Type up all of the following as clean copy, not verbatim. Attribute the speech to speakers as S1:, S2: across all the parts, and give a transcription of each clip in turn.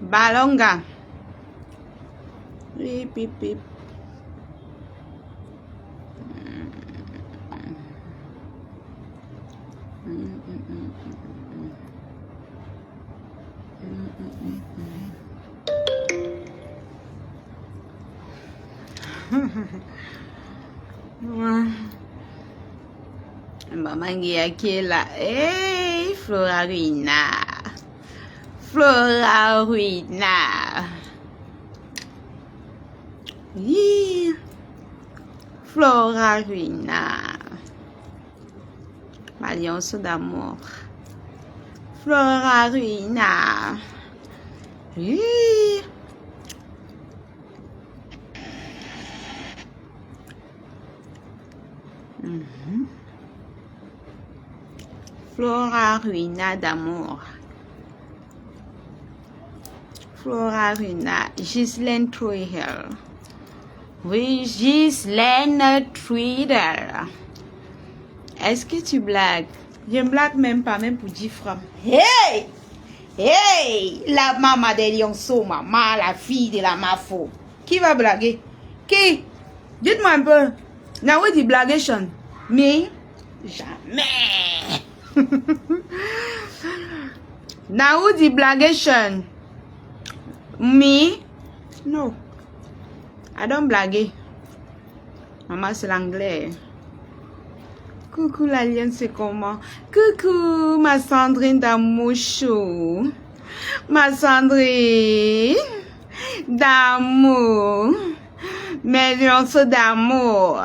S1: Balonga. Pip, pip, pip. Maman qui est là. Hey, Flora Ruina. Flora Ruina. Oui. Flora Ruina. Alliance d'amour. Flora Ruina. Oui. Flora Ruina d'amour. Flora Ruina. Ghislaine Truidel. Oui, Ghislaine Truidel. Est-ce que tu blagues? Je ne blague même pas, même pour 10 francs. Hey! Hey! La maman de Lionceau, maman, la fille de la Mafo. Qui va blaguer? Qui? Dites-moi un peu. Now we the blagation. Me? Jamais. Now we the blagation. Me? No. I don't blague. Maman, c'est l'anglais. Coucou l'alien, c'est comment? Coucou ma Sandrine d'amour chaud. Ma Sandrine d'amour. Mes lionceaux d'amour.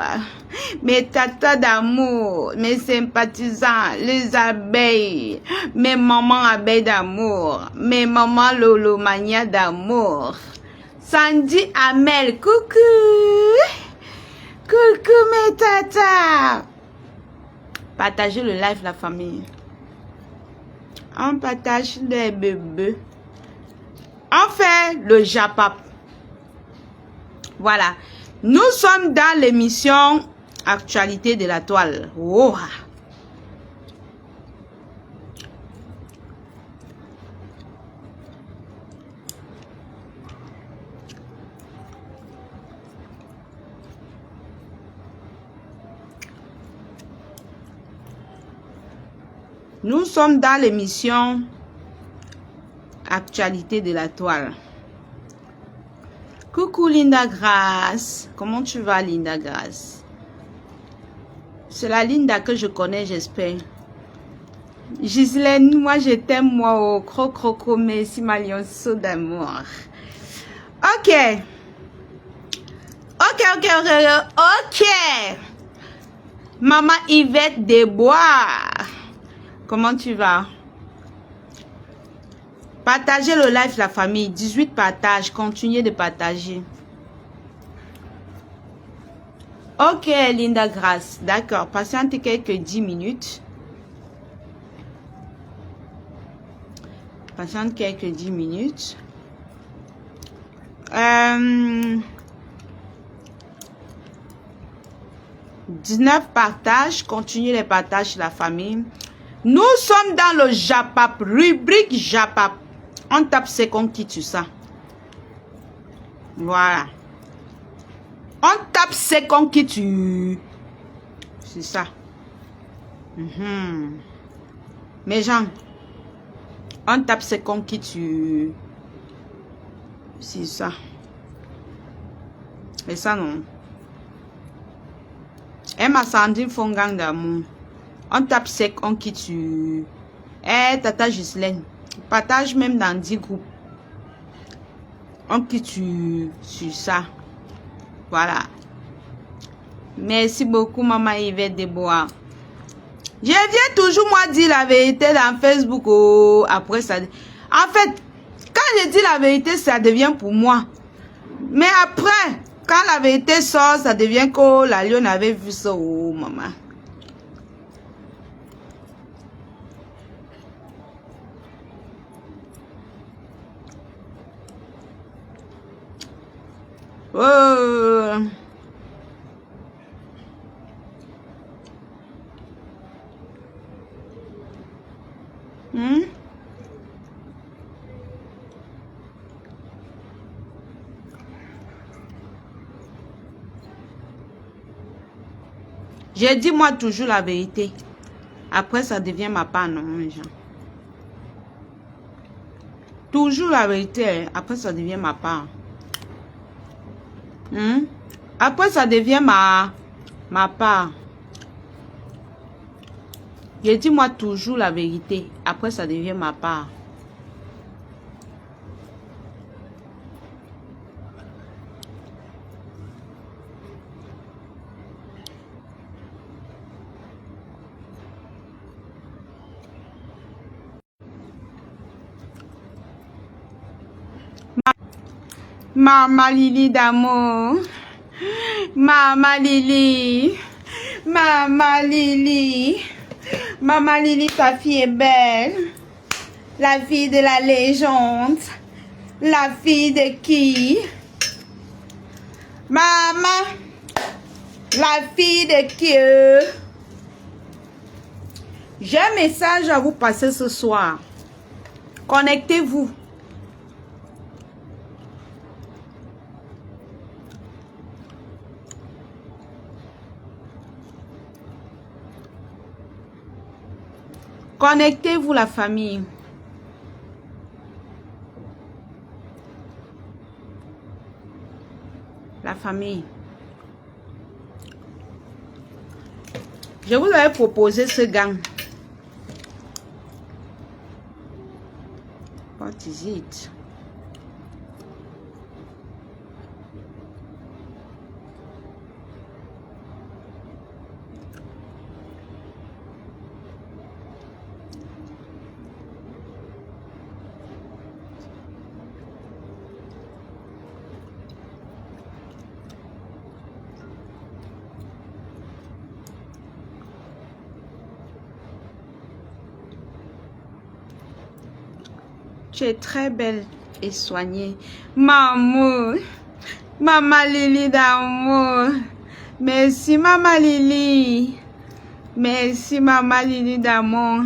S1: Mes tatas d'amour. Mes sympathisants. Les abeilles. Mes mamans abeilles d'amour. Mes mamans Lolo Mania d'amour. Sandy Amel, coucou. Coucou mes tatas. Partagez le live, la famille. On partage les bébés. On fait le Japap. Voilà. Nous sommes dans l'émission Actualité de la toile. Oh. Nous sommes dans l'émission Actualité de la toile. Coucou Linda Grace. Comment tu vas Linda Grace? C'est la Linda que je connais, j'espère. Ghislaine, moi je t'aime, moi au croco, merci ma lionceau d'amour. Ok. Ok. Maman Yvette Desbois. Comment tu vas? Partagez le live, la famille. 18 partages. Continuez de partager. Ok, Linda Grace. D'accord. Patientez quelques 10 minutes. Patiente quelques 10 minutes. 19 partages. Continuez les partages, la famille. Nous sommes dans le Japap, rubrique Japap. On tape c'est qu'on quitte sur ça. Voilà. On tape c'est qu'on quitte sur... C'est ça. Mes gens, on tape c'est qu'on quitte sur... C'est ça. Et ça non. Et ma Sandrine font gang d'amour. On tape sec, on quitte sur... Eh, tata Ghislaine. Partage même dans 10 groupes. On quitte sur ça. Voilà. Merci beaucoup, maman Yvette Desbois. Je viens toujours, moi, dire la vérité dans Facebook. Oh, après, ça... En fait, quand je dis la vérité, ça devient pour moi. Mais après, quand la vérité sort, ça devient que la lionne avait vu ça. Oh, maman. Oh. J'ai dit moi toujours la vérité. Après, ça devient ma part, non, les gens. Toujours la vérité. Hein. Après, ça devient ma part. Après, ça devient ma part. J'ai dit moi toujours la vérité. Après, ça devient ma part. Maman Lily d'amour. Maman Lily. Maman Lily. Maman Lily, ta fille est belle. La fille de la légende. La fille de qui? Maman. La fille de qui? J'ai un message à vous passer ce soir. Connectez-vous. Connectez-vous la famille. La famille. Je vous avais proposé ce gang. What is it? Tu es très belle et soignée. Maman. Maman Lily d'amour. Merci Maman Lily. Merci Maman Lily d'amour.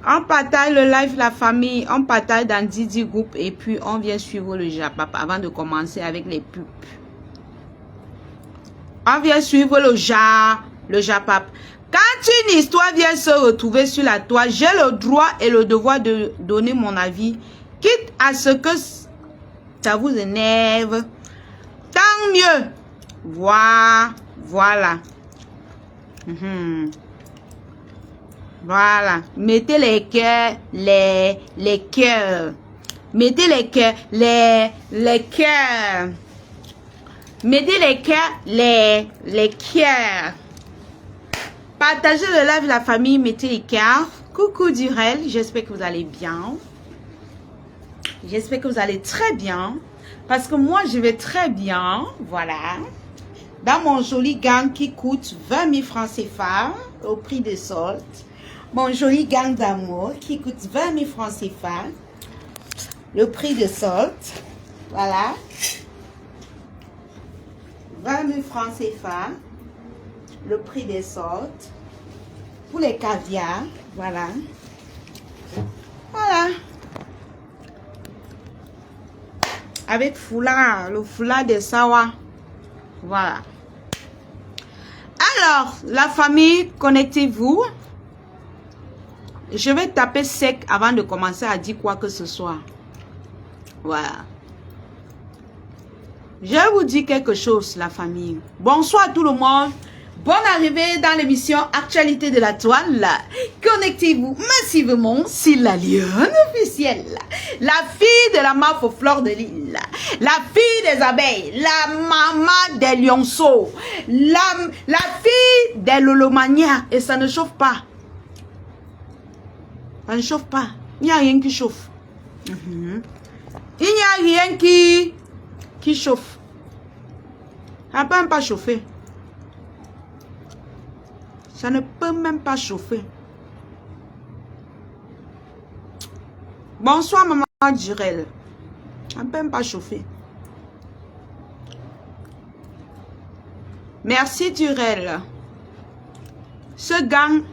S1: On partage le live la famille. On partage dans Didi Group. Et puis on vient suivre le Japap avant de commencer avec les pubs. On vient suivre le Japap. Quand une histoire vient se retrouver sur la toile, j'ai le droit et le devoir de donner mon avis. Quitte à ce que ça vous énerve. Tant mieux. Voilà. Voilà. Mettez les cœurs, les cœurs. Mettez les cœurs, les cœurs. Mettez les cœurs, les cœurs. Partagez le live la famille, mettez les cœurs. Coucou Durel, j'espère que vous allez bien. J'espère que vous allez très bien. Parce que moi, je vais très bien. Voilà. Dans mon joli gang qui coûte 20 000 francs CFA au prix de solde. Mon joli gang d'amour qui coûte 20 000 francs CFA. Le prix de solde. Voilà. 20 000 francs CFA. Le prix des soldes. Pour les caviars. Voilà. Voilà. Avec foulard. Le foulard de Sawa. Voilà. Alors, la famille, connectez-vous. Je vais taper sec avant de commencer à dire quoi que ce soit. Voilà. Je vous dis quelque chose, la famille. Bonsoir à tout le monde. Bonne arrivée dans l'émission Actualité de la toile. Connectez-vous massivement sur la lionne officielle. La fille de la maffe aux fleurs de l'île. La fille des abeilles. La maman des lionceaux. La fille des lolomanias. Et ça ne chauffe pas. Ça ne chauffe pas. Il n'y a rien qui chauffe. Il n'y a rien qui chauffe. Ça ne peut même pas chauffer. Ça ne peut même pas chauffer. Bonsoir, maman Durel. Ça ne peut même pas chauffer. Merci, Durel. Ce gang,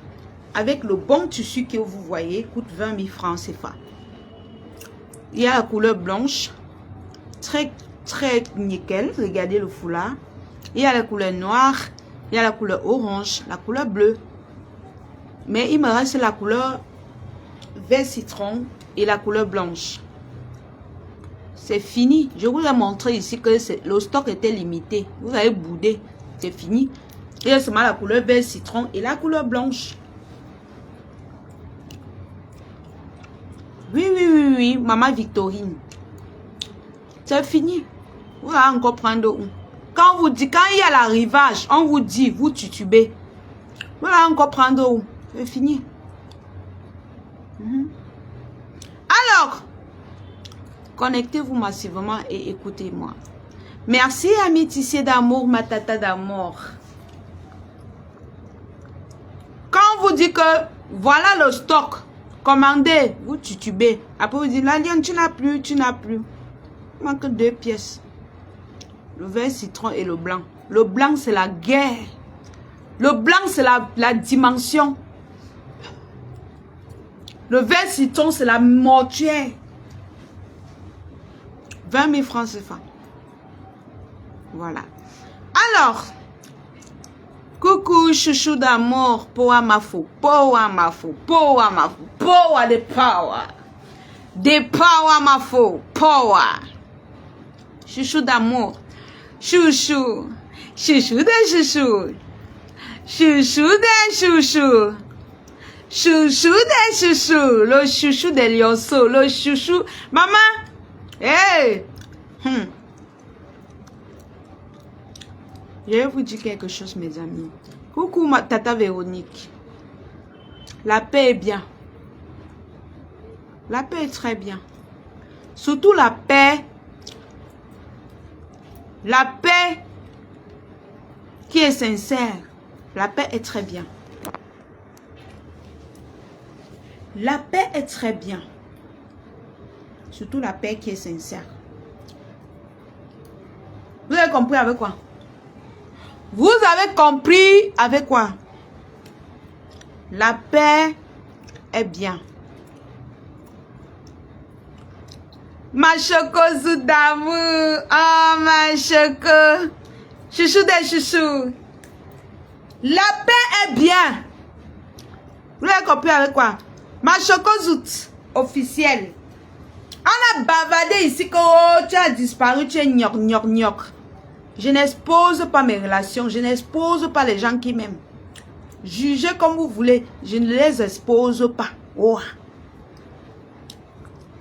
S1: avec le bon tissu que vous voyez, coûte 20 000 francs CFA. Il y a la couleur blanche. Très nickel. Regardez le foulard. Il y a la couleur noire. Il y a la couleur orange, la couleur bleue. Mais il me reste la couleur vert citron et la couleur blanche. C'est fini. Je vous ai montré ici que le stock était limité. Vous avez boudé. C'est fini. Il y a seulement la couleur vert citron et la couleur blanche. Oui, oui, oui, oui. Maman Victorine. C'est fini. Vous allez encore prendre où? Quand on vous dit, quand il y a l'arrivage, on vous dit, vous tutubez. Vous allez encore prendre où? C'est fini. Alors, connectez-vous massivement et écoutez-moi. Merci, ami tissé d'amour, ma tata d'amour. Quand on vous dit que voilà le stock, commandez, vous tutubez. Après, vous dites, la lionne, tu n'as plus, tu n'as plus. Il manque 2 pièces. Le vert citron et le blanc. Le blanc, c'est la guerre. Le blanc, c'est la dimension. Le vert citron, c'est la mortuaire. 20 000 francs CFA. Voilà. Alors, coucou chouchou d'amour, poa mafo, poa mafo, poa mafo, poa de power. De power mafo, poa. Chouchou d'amour, chouchou, chouchou de chouchou, chouchou de chouchou, chouchou de chouchou, le chouchou de lionceau, le chouchou. Maman, hey! Je vais vous dire quelque chose, mes amis. Coucou, ma tata Véronique. La paix est bien. La paix est très bien. Surtout la paix. La paix qui est sincère. La paix est très bien. La paix est très bien. Surtout la paix qui est sincère. Vous avez compris avec quoi? Vous avez compris avec quoi? La paix est bien. Ma choco d'amour. Oh, ma choco. Chouchou des chouchous. La paix est bien. Vous avez compris avec quoi? Ma choco zout officielle. On a bavardé ici que oh, tu as disparu, tu es gnoc, gnoc, gnoc. Je n'expose pas mes relations, je n'expose pas les gens qui m'aiment. Jugez comme vous voulez, je ne les expose pas. Oh.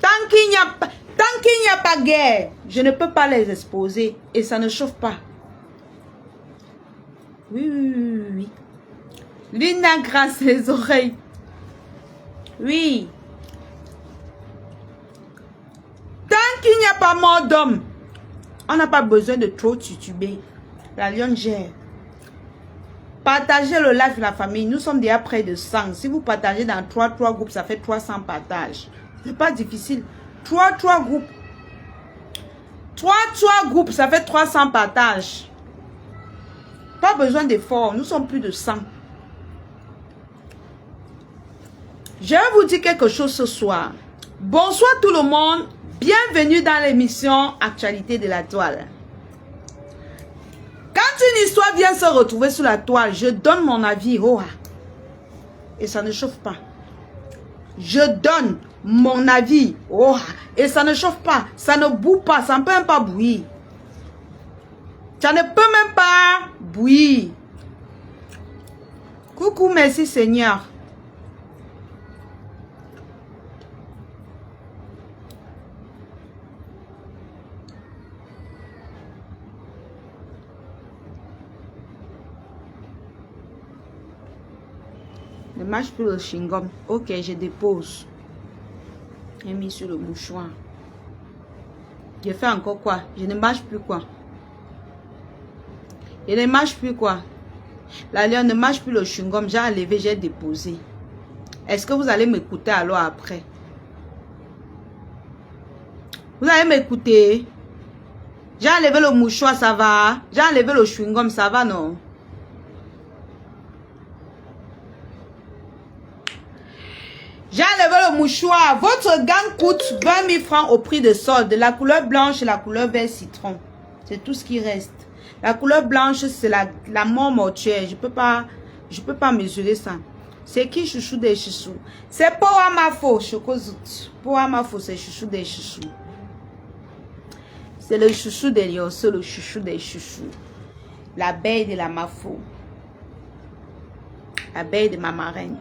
S1: Tant qu'il n'y a pas guerre, je ne peux pas les exposer et ça ne chauffe pas. Oui, oui, oui, oui. Lina grasse les oreilles. Oui. Tant qu'il n'y a pas mort d'homme, on n'a pas besoin de trop tutuber. La lionne gère. Partagez le live de la famille. Nous sommes déjà près de 100. Si vous partagez dans 3 groupes, ça fait 300 partages. C'est pas difficile. 3 groupes. 3 groupes, ça fait 300 partages. Pas besoin d'effort. Nous sommes plus de 100. Je vais vous dire quelque chose ce soir. Bonsoir tout le monde. Bienvenue dans l'émission Actualité de la toile. Quand une histoire vient se retrouver sur la toile, je donne mon avis. Oh, et ça ne chauffe pas. Je donne mon avis. Oh, et ça ne chauffe pas. Ça ne boue pas. Ça ne peut même pas bouillir. Ça ne peut même pas bouillir. Coucou, merci Seigneur. Ne mâche plus le chewing-gum. Ok, je dépose. J'ai mis sur le mouchoir. Je fais encore quoi? Je ne mâche plus quoi? Je ne mâche plus quoi? La lionne ne mâche plus le chewing-gum. J'ai enlevé, j'ai déposé. Est-ce que vous allez m'écouter alors après? Vous allez m'écouter? J'ai enlevé le mouchoir, ça va? J'ai enlevé le chewing-gum, ça va, non? J'ai enlevé le mouchoir. Votre gant coûte 20 000 francs au prix de solde. La couleur blanche et la couleur vert citron. C'est tout ce qui reste. La couleur blanche, c'est la mort mortuaire. Je peux pas mesurer ça. C'est qui chouchou des chouchous? C'est pour Amafo, Chocozout. Pour Amafo, c'est chouchou des chouchous. C'est le chouchou des lions, c'est le chouchou des chouchous. L'abeille de la Mafo. L'abeille de ma marraine.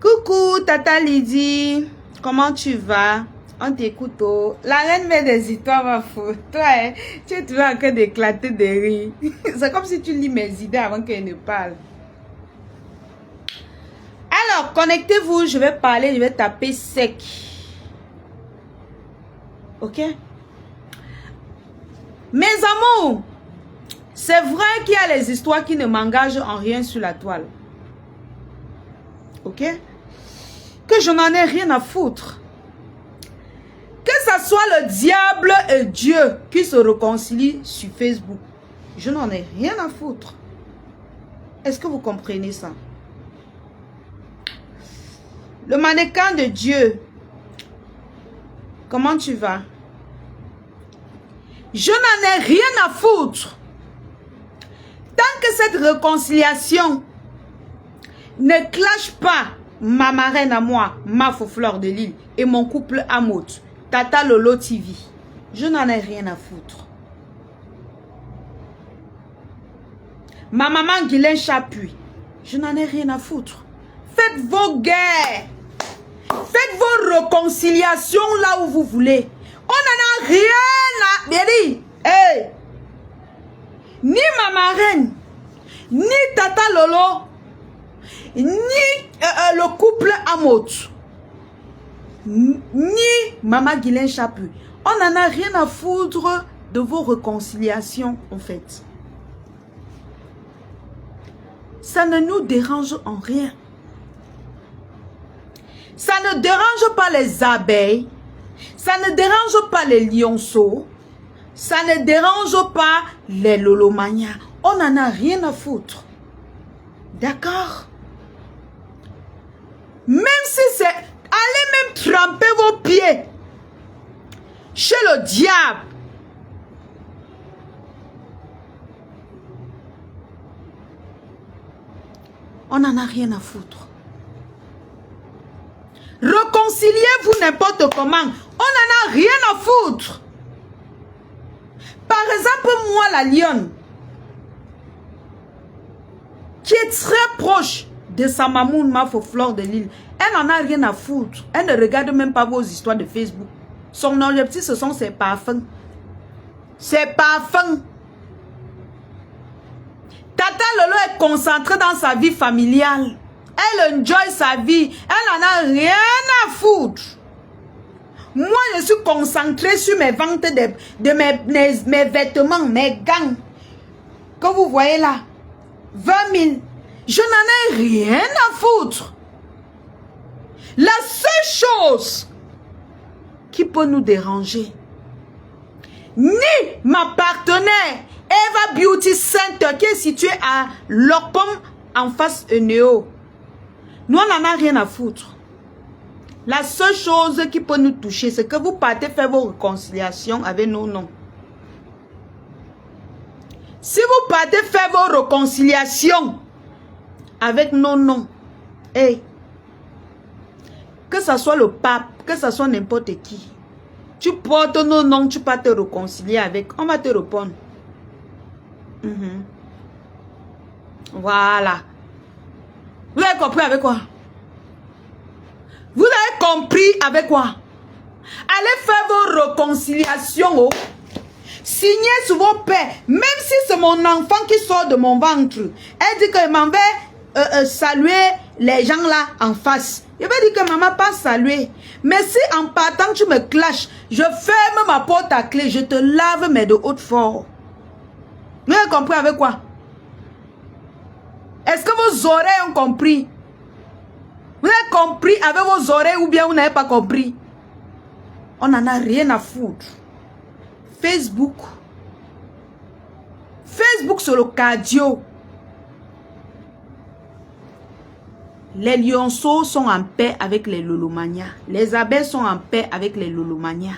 S1: Coucou, Tata Lydie. Comment tu vas? On t'écoute. Oh. La reine met des histoires, ma faute. Toi, hein, tu es toujours en train d'éclater de rire. C'est comme si tu lis mes idées avant qu'elle ne parle. Alors, connectez-vous. Je vais parler, je vais taper sec. Ok? Mes amours, c'est vrai qu'il y a les histoires qui ne m'engagent en rien sur la toile. Ok? Que je n'en ai rien à foutre. Que ce soit le diable et Dieu qui se réconcilient sur Facebook. Je n'en ai rien à foutre. Est-ce que vous comprenez ça? Le mannequin de Dieu. Comment tu vas? Je n'en ai rien à foutre. Tant que cette réconciliation ne clash pas ma marraine à moi, ma Fleur de Lille et mon couple Amout, Tata Lolo TV, je n'en ai rien à foutre. Ma maman Guylaine Chapuis, je n'en ai rien à foutre. Faites vos guerres. Faites vos réconciliations là où vous voulez. On n'en a rien à dire. Hey. Ni ma marraine, ni Tata Lolo, ni le couple Amout, ni Maman Guylaine Chapuis. On n'en a rien à foutre de vos réconciliations en fait. Ça ne nous dérange en rien. Ça ne dérange pas les abeilles. Ça ne dérange pas les lionceaux. Ça ne dérange pas les lolomanias. On n'en a rien à foutre. D'accord? Même si c'est... Allez même tremper vos pieds chez le diable. On n'en a rien à foutre. Réconciliez-vous n'importe comment. On n'en a rien à foutre. Par exemple, moi, la lionne, qui est très proche de sa mamoune, ma Fleur de Lille, elle n'en a rien à foutre. Elle ne regarde même pas vos histoires de Facebook. Son objectif, ce sont ses parfums. Ses parfums. Tata Lolo est concentrée dans sa vie familiale. Elle enjoy sa vie. Elle n'en a rien à foutre. Moi, je suis concentrée sur mes ventes de mes vêtements, mes gants. Que vous voyez là. 20 000. Je n'en ai rien à foutre. La seule chose qui peut nous déranger, ni ma partenaire Eva Beauty Center qui est située à Lopom en face de Néo. Nous, on n'en a rien à foutre. La seule chose qui peut nous toucher, c'est que vous partez faire vos réconciliations avec nos noms. Si vous partez faire vos réconciliations avec nos noms, hey, que ce soit le pape, que ce soit n'importe qui, tu portes nos noms, tu peux te réconcilier avec, on va te répondre. Voilà. Vous avez compris avec quoi? Vous avez compris avec quoi? Allez faire vos réconciliations. Oh. Signez sur vos pères. Même si c'est mon enfant qui sort de mon ventre. Elle dit que maman va saluer les gens là en face. Je vais dire que maman pas saluer. Mais si en partant tu me clashes, je ferme ma porte à clé. Je te lave mais de haute fort. Vous avez compris avec quoi? Est-ce que vos oreilles ont compris? Vous avez compris avec vos oreilles ou bien vous n'avez pas compris? On n'en a rien à foutre. Facebook. Facebook sur le cardio. Les lionceaux sont en paix avec les lolomanias. Les abeilles sont en paix avec les lolomanias.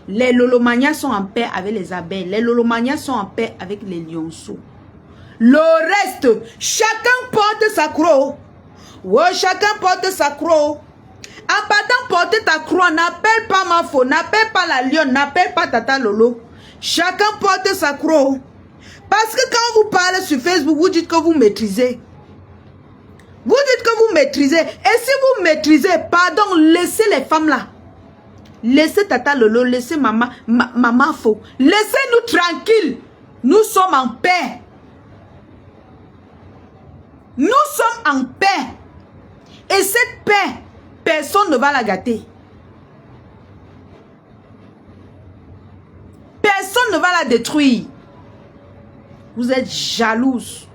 S1: Les lolomanias sont en paix avec les abeilles. Les lolomanias sont en paix avec les lionceaux. Le reste, chacun porte sa croix. Ouais, chacun porte sa croix. En partant porter ta croix, n'appelle pas ma faux, n'appelle pas la lionne, n'appelle pas Tata Lolo. Chacun porte sa croix. Parce que quand vous parlez sur Facebook, vous dites que vous maîtrisez. Vous dites que vous maîtrisez. Et si vous maîtrisez, pardon, laissez les femmes là. Laissez Tata Lolo, laissez maman faux. Laissez-nous tranquilles. Nous sommes en paix. Nous sommes en paix. Et cette paix, personne ne va la gâter. Personne ne va la détruire. Vous êtes jalouse.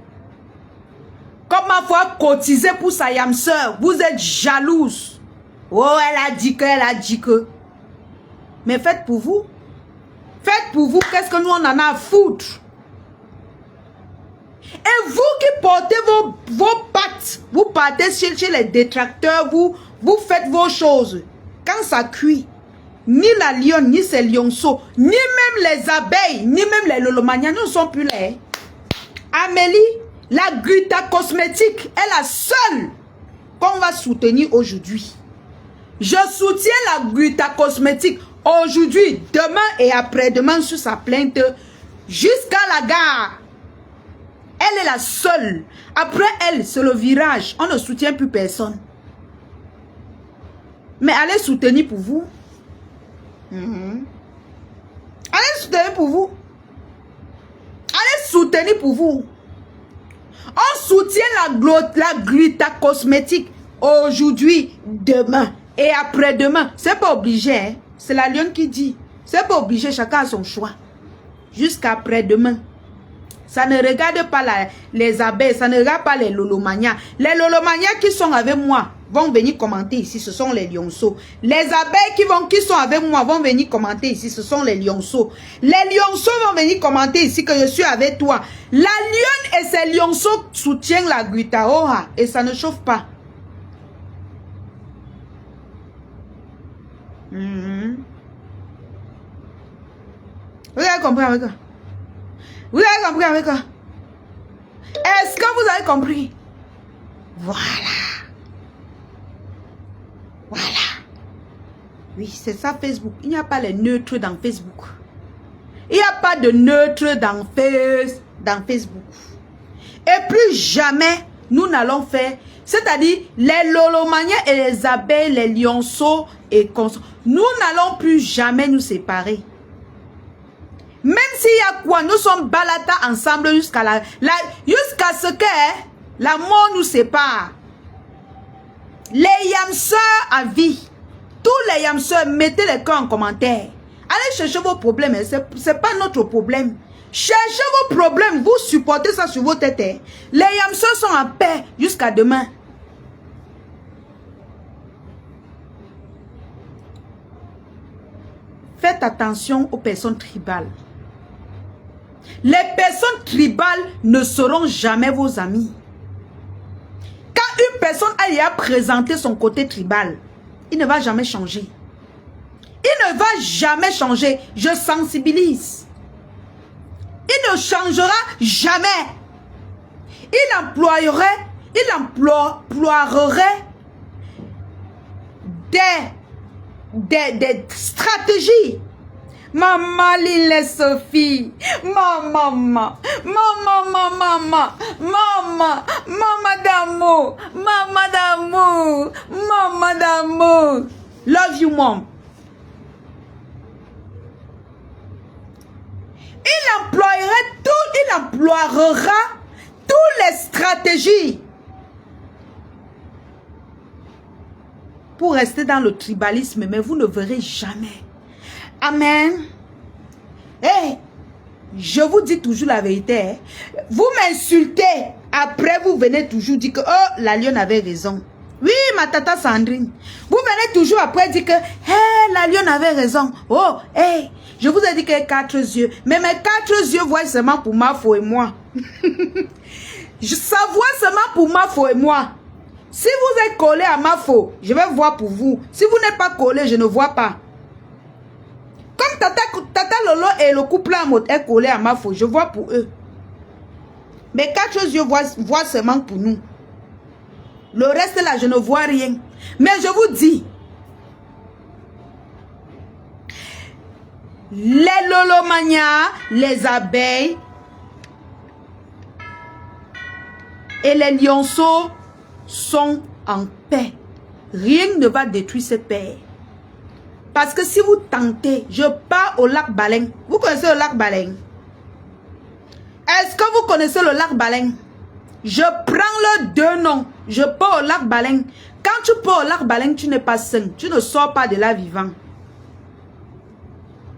S1: Comme ma foi cotisé pour sa yam sœur, vous êtes jalouse. Oh, elle a dit que, elle a dit que. Mais faites pour vous. Faites pour vous, qu'est-ce que nous on en a à foutre? Et vous qui portez vos pattes, vous partez chez les détracteurs, vous faites vos choses. Quand ça cuit, ni la lionne, ni ses lionceaux, ni même les abeilles, ni même les lolomanias ne sont plus là. Amélie, la Grita cosmétique est la seule qu'on va soutenir aujourd'hui. Je soutiens la Grita cosmétique aujourd'hui, demain et après-demain sur sa plainte jusqu'à la gare. Elle est la seule. Après elle, c'est le virage. On ne soutient plus personne. Mais allez soutenir pour vous. Allez soutenir pour vous. Allez soutenir pour vous. On soutient la Grita cosmétique aujourd'hui, demain et après-demain. C'est pas obligé. Hein? C'est la lionne qui dit. C'est pas obligé. Chacun a son choix. Jusqu'à après-demain. Ça ne regarde pas les abeilles, ça ne regarde pas les lolomanias. Les lolomanias qui sont avec moi vont venir commenter ici, ce sont les lionceaux. Les abeilles qui sont avec moi vont venir commenter ici, ce sont les lionceaux. Les lionceaux vont venir commenter ici que je suis avec toi. La lionne et ses lionceaux soutiennent la Gritaoha et ça ne chauffe pas. Vous avez compris avec ça? Vous avez compris avec quoi? Est-ce que vous avez compris? Voilà. Voilà. Oui, c'est ça Facebook. Il n'y a pas les neutres dans Facebook. Il n'y a pas de neutres dans Facebook. Et plus jamais, nous n'allons faire, c'est-à-dire les lolomanias et les abeilles, les lionceaux et consorts. Nous n'allons plus jamais nous séparer. Même s'il y a quoi, nous sommes balata ensemble jusqu'à jusqu'à ce que la mort nous sépare. Les yamseurs à vie, tous les yamseurs, mettez les cœurs en commentaire. Allez chercher vos problèmes, c'est pas notre problème. Cherchez vos problèmes, vous supportez ça sur vos têtes. Les yamseurs sont en paix jusqu'à demain. Faites attention aux personnes tribales. Les personnes tribales ne seront jamais vos amis. Quand une personne a présenté son côté tribal, il ne va jamais changer. Il ne va jamais changer. Je sensibilise. Il ne changera jamais. Il emploierait des stratégies. Maman Lille Sophie, maman d'amour. Love you, mom. Il emploiera toutes les stratégies pour rester dans le tribalisme, mais vous ne verrez jamais. Amen. Hey, je vous dis toujours la vérité. Hein. Vous m'insultez. Après, vous venez toujours dire que oh, la lionne avait raison. Oui, ma tata Sandrine. Vous venez toujours après dire que hey, la lionne avait raison. Oh, hey, je vous ai dit qu'elle a 4 yeux. Mais mes 4 yeux voient seulement pour Mafo et moi. Ça voit seulement pour Mafo et moi. Si vous êtes collé à Mafo, je vais voir pour vous. Si vous n'êtes pas collé, je ne vois pas. Comme Tata Lolo et le couple est collé à Mafo, je vois pour eux. Mais 4 yeux voient seulement pour nous. Le reste là, je ne vois rien. Mais je vous dis, les lolomanias, les abeilles et les lionceaux sont en paix. Rien ne va détruire ces paix. Parce que si vous tentez, je pars au lac Baleine. Vous connaissez le lac Baleine? Est-ce que vous connaissez le lac Baleine? Je prends le 2 noms. Je pars au lac Baleine. Quand tu pars au lac Baleine, tu n'es pas sain. Tu ne sors pas de là vivant.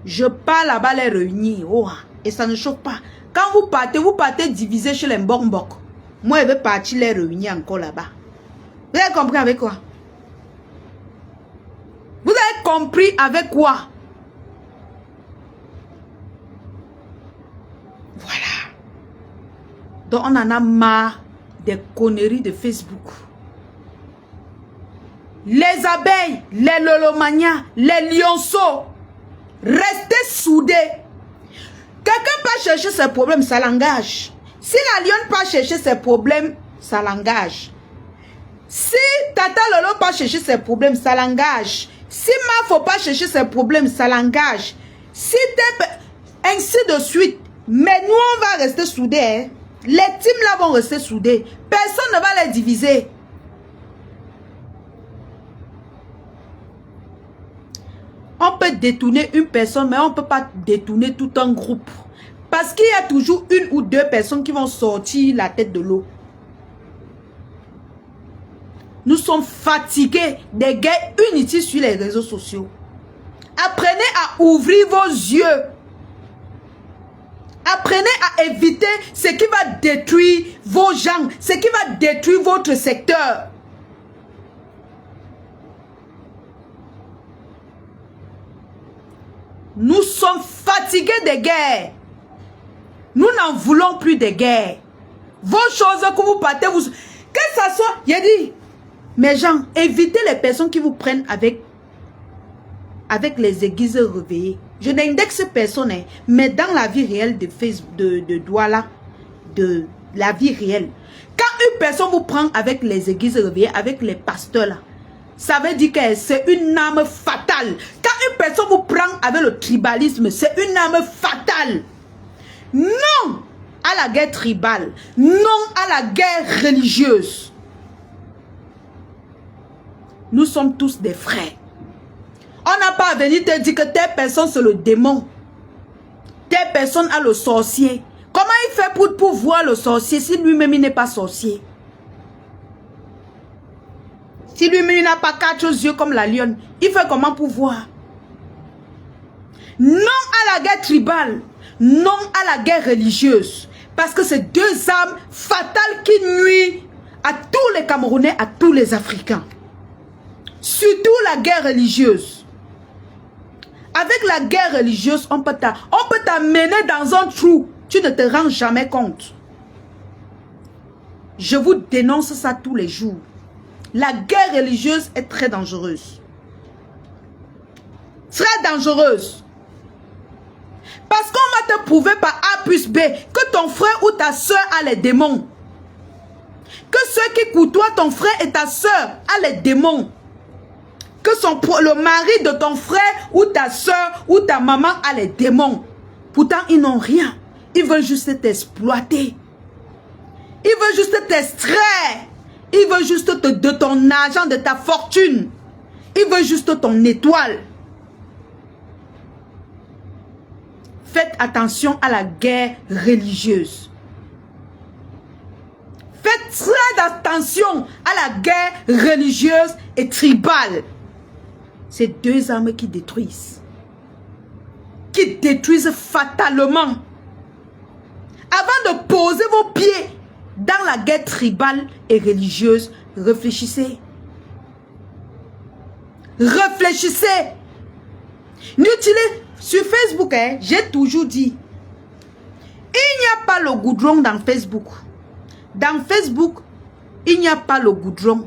S1: Je pars là-bas les réunir. Oh, et ça ne chauffe pas. Quand vous partez diviser chez les Mbok. Moi, je vais partir les réunir encore là-bas. Vous avez compris avec quoi? Vous avez compris avec quoi? Voilà. Donc, on en a marre des conneries de Facebook. Les abeilles, les lolomanias, les lionceaux, restez soudés. Quelqu'un peut chercher ses problèmes, ça l'engage. Si la lionne peut chercher ses problèmes, ça l'engage. Si Tata Lolo pas chercher ses problèmes, ça l'engage. Si Mafo pas chercher ses problèmes, ça l'engage. Si ainsi de suite. Mais nous, on va rester soudés. Hein. Les teams là vont rester soudés. Personne ne va les diviser. On peut détourner une personne, mais on ne peut pas détourner tout un groupe. Parce qu'il y a toujours une ou deux personnes qui vont sortir la tête de l'eau. Nous sommes fatigués des guerres inutiles sur les réseaux sociaux. Apprenez à ouvrir vos yeux. Apprenez à éviter ce qui va détruire vos gens, ce qui va détruire votre secteur. Nous sommes fatigués des guerres. Nous n'en voulons plus de guerres. Vos choses que vous partez, que ça soit, j'ai dit, mes gens, évitez les personnes qui vous prennent avec les aiguises réveillées. Je n'indexe personne, hein, mais dans la vie réelle de Facebook, de Douala, de la vie réelle, quand une personne vous prend avec les aiguises réveillées, avec les pasteurs là, ça veut dire que c'est une âme fatale. Quand une personne vous prend avec le tribalisme, c'est une âme fatale. Non à la guerre tribale, non à la guerre religieuse. Nous sommes tous des frères. On n'a pas à venir te dire que telle personne c'est le démon. Telle personne a le sorcier. Comment il fait pour voir le sorcier si lui-même il n'est pas sorcier? Si lui-même il n'a pas 4 yeux comme la lionne, il fait comment pour voir? Non à la guerre tribale, non à la guerre religieuse. Parce que c'est deux âmes fatales qui nuisent à tous les Camerounais, à tous les Africains. Surtout la guerre religieuse. Avec la guerre religieuse, on peut t'amener dans un trou. Tu ne te rends jamais compte. Je vous dénonce ça tous les jours. La guerre religieuse est très dangereuse. Très dangereuse. Parce qu'on va te prouver par A plus B que ton frère ou ta soeur a les démons. Que ceux qui côtoient ton frère et ta soeur a les démons. Que le mari de ton frère ou ta soeur ou ta maman a les démons. Pourtant, ils n'ont rien. Ils veulent juste t'exploiter. Ils veulent juste t'extraire. Ils veulent juste de ton argent, de ta fortune. Ils veulent juste ton étoile. Faites attention à la guerre religieuse. Faites très attention à la guerre religieuse et tribale. C'est deux armes qui détruisent. Qui détruisent fatalement. Avant de poser vos pieds dans la guerre tribale et religieuse, réfléchissez. Réfléchissez. N'utilisez sur Facebook, hein, j'ai toujours dit, il n'y a pas le goudron dans Facebook. Dans Facebook, il n'y a pas le goudron.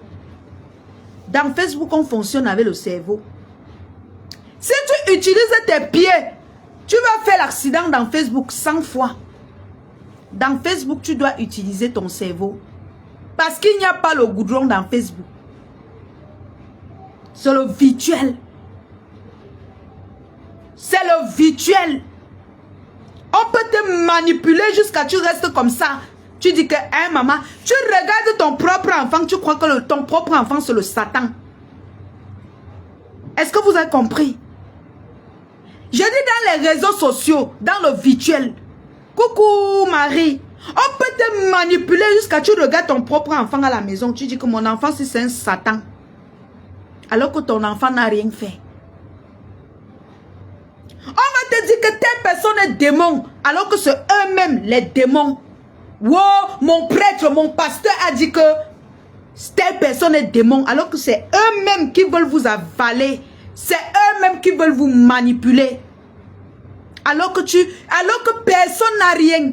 S1: Dans Facebook, on fonctionne avec le cerveau. Si tu utilises tes pieds, tu vas faire l'accident dans Facebook 100 fois. Dans Facebook, tu dois utiliser ton cerveau. Parce qu'il n'y a pas le goudron dans Facebook. C'est le virtuel. C'est le virtuel. On peut te manipuler jusqu'à ce que tu restes comme ça. Tu dis que, hein, maman, tu regardes ton propre enfant, tu crois que ton propre enfant, c'est le Satan. Est-ce que vous avez compris? Je dis dans les réseaux sociaux, dans le virtuel. Coucou Marie. On peut te manipuler jusqu'à ce que tu regardes ton propre enfant à la maison. Tu dis que mon enfant, c'est un Satan. Alors que ton enfant n'a rien fait. On va te dire que telle personne est démon. Alors que c'est eux-mêmes les démons. Wow, mon prêtre, mon pasteur a dit que telle personne est démon. Alors que c'est eux-mêmes qui veulent vous avaler. C'est eux-mêmes qui veulent vous manipuler. Alors que personne n'a rien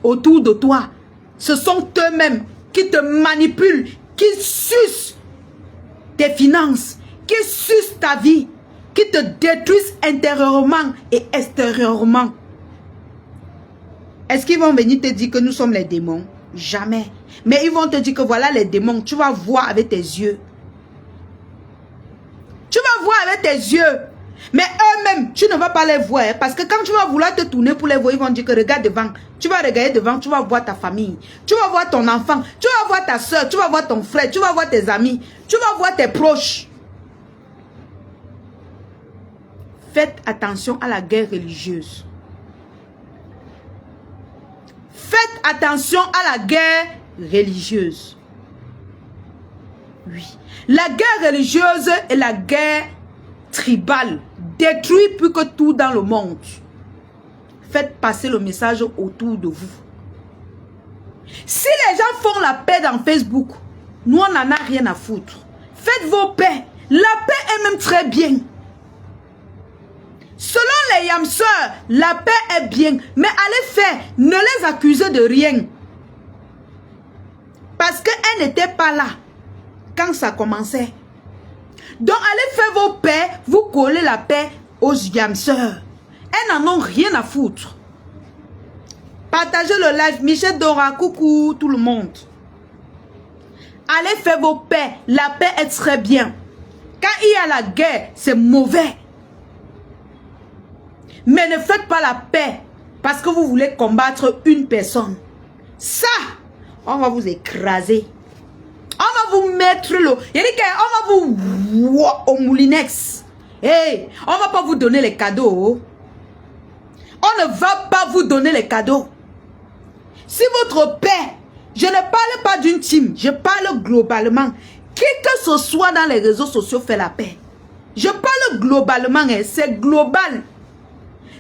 S1: autour de toi. Ce sont eux-mêmes qui te manipulent, qui sucent tes finances, qui sucent ta vie, qui te détruisent intérieurement et extérieurement. Est-ce qu'ils vont venir te dire que nous sommes les démons? Jamais. Mais ils vont te dire que voilà les démons. Tu vas voir avec tes yeux. Tu vas voir avec tes yeux. Mais eux-mêmes, tu ne vas pas les voir. Parce que quand tu vas vouloir te tourner pour les voir, ils vont dire que regarde devant. Tu vas regarder devant, tu vas voir ta famille. Tu vas voir ton enfant. Tu vas voir ta soeur. Tu vas voir ton frère. Tu vas voir tes amis. Tu vas voir tes proches. Faites attention à la guerre religieuse. Faites attention à la guerre religieuse. Oui. La guerre religieuse et la guerre tribale détruit plus que tout dans le monde. Faites passer le message autour de vous. Si les gens font la paix dans Facebook, nous on n'en a rien à foutre. Faites vos paix. La paix est même très bien. Selon les yamseurs, la paix est bien. Mais allez faire, ne les accusez de rien. Parce qu'elles n'étaient pas là quand ça commençait. Donc allez faire vos paix, vous collez la paix aux yamseurs. Elles n'en ont rien à foutre. Partagez le live. Michel Dora, coucou tout le monde. Allez faire vos paix. La paix est très bien. Quand il y a la guerre, c'est mauvais. Mais ne faites pas la paix parce que vous voulez combattre une personne. Ça, on va vous écraser. On va vous mettre l'eau. Il dit qu'on va vous au moulinex. Hey, on va pas vous donner les cadeaux. On ne va pas vous donner les cadeaux. Si votre paix, je ne parle pas d'une team, je parle globalement. Qui que ce soit dans les réseaux sociaux fait la paix. Je parle globalement, c'est global.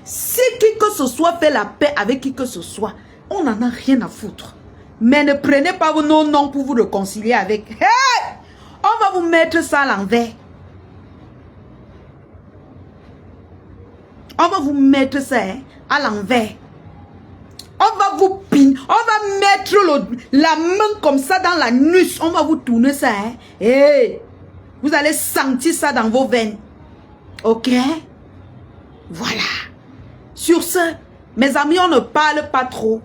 S1: Si qui que ce soit fait la paix avec qui que ce soit, on n'en a rien à foutre. Mais ne prenez pas vos noms pour vous réconcilier avec. Hey! On va vous mettre ça à l'envers. On va vous mettre ça à l'envers. On va vous piner. On va mettre la main comme ça dans la nuque. On va vous tourner ça. Hey! Vous allez sentir ça dans vos veines. Ok? Voilà. Sur ce, mes amis, on ne parle pas trop.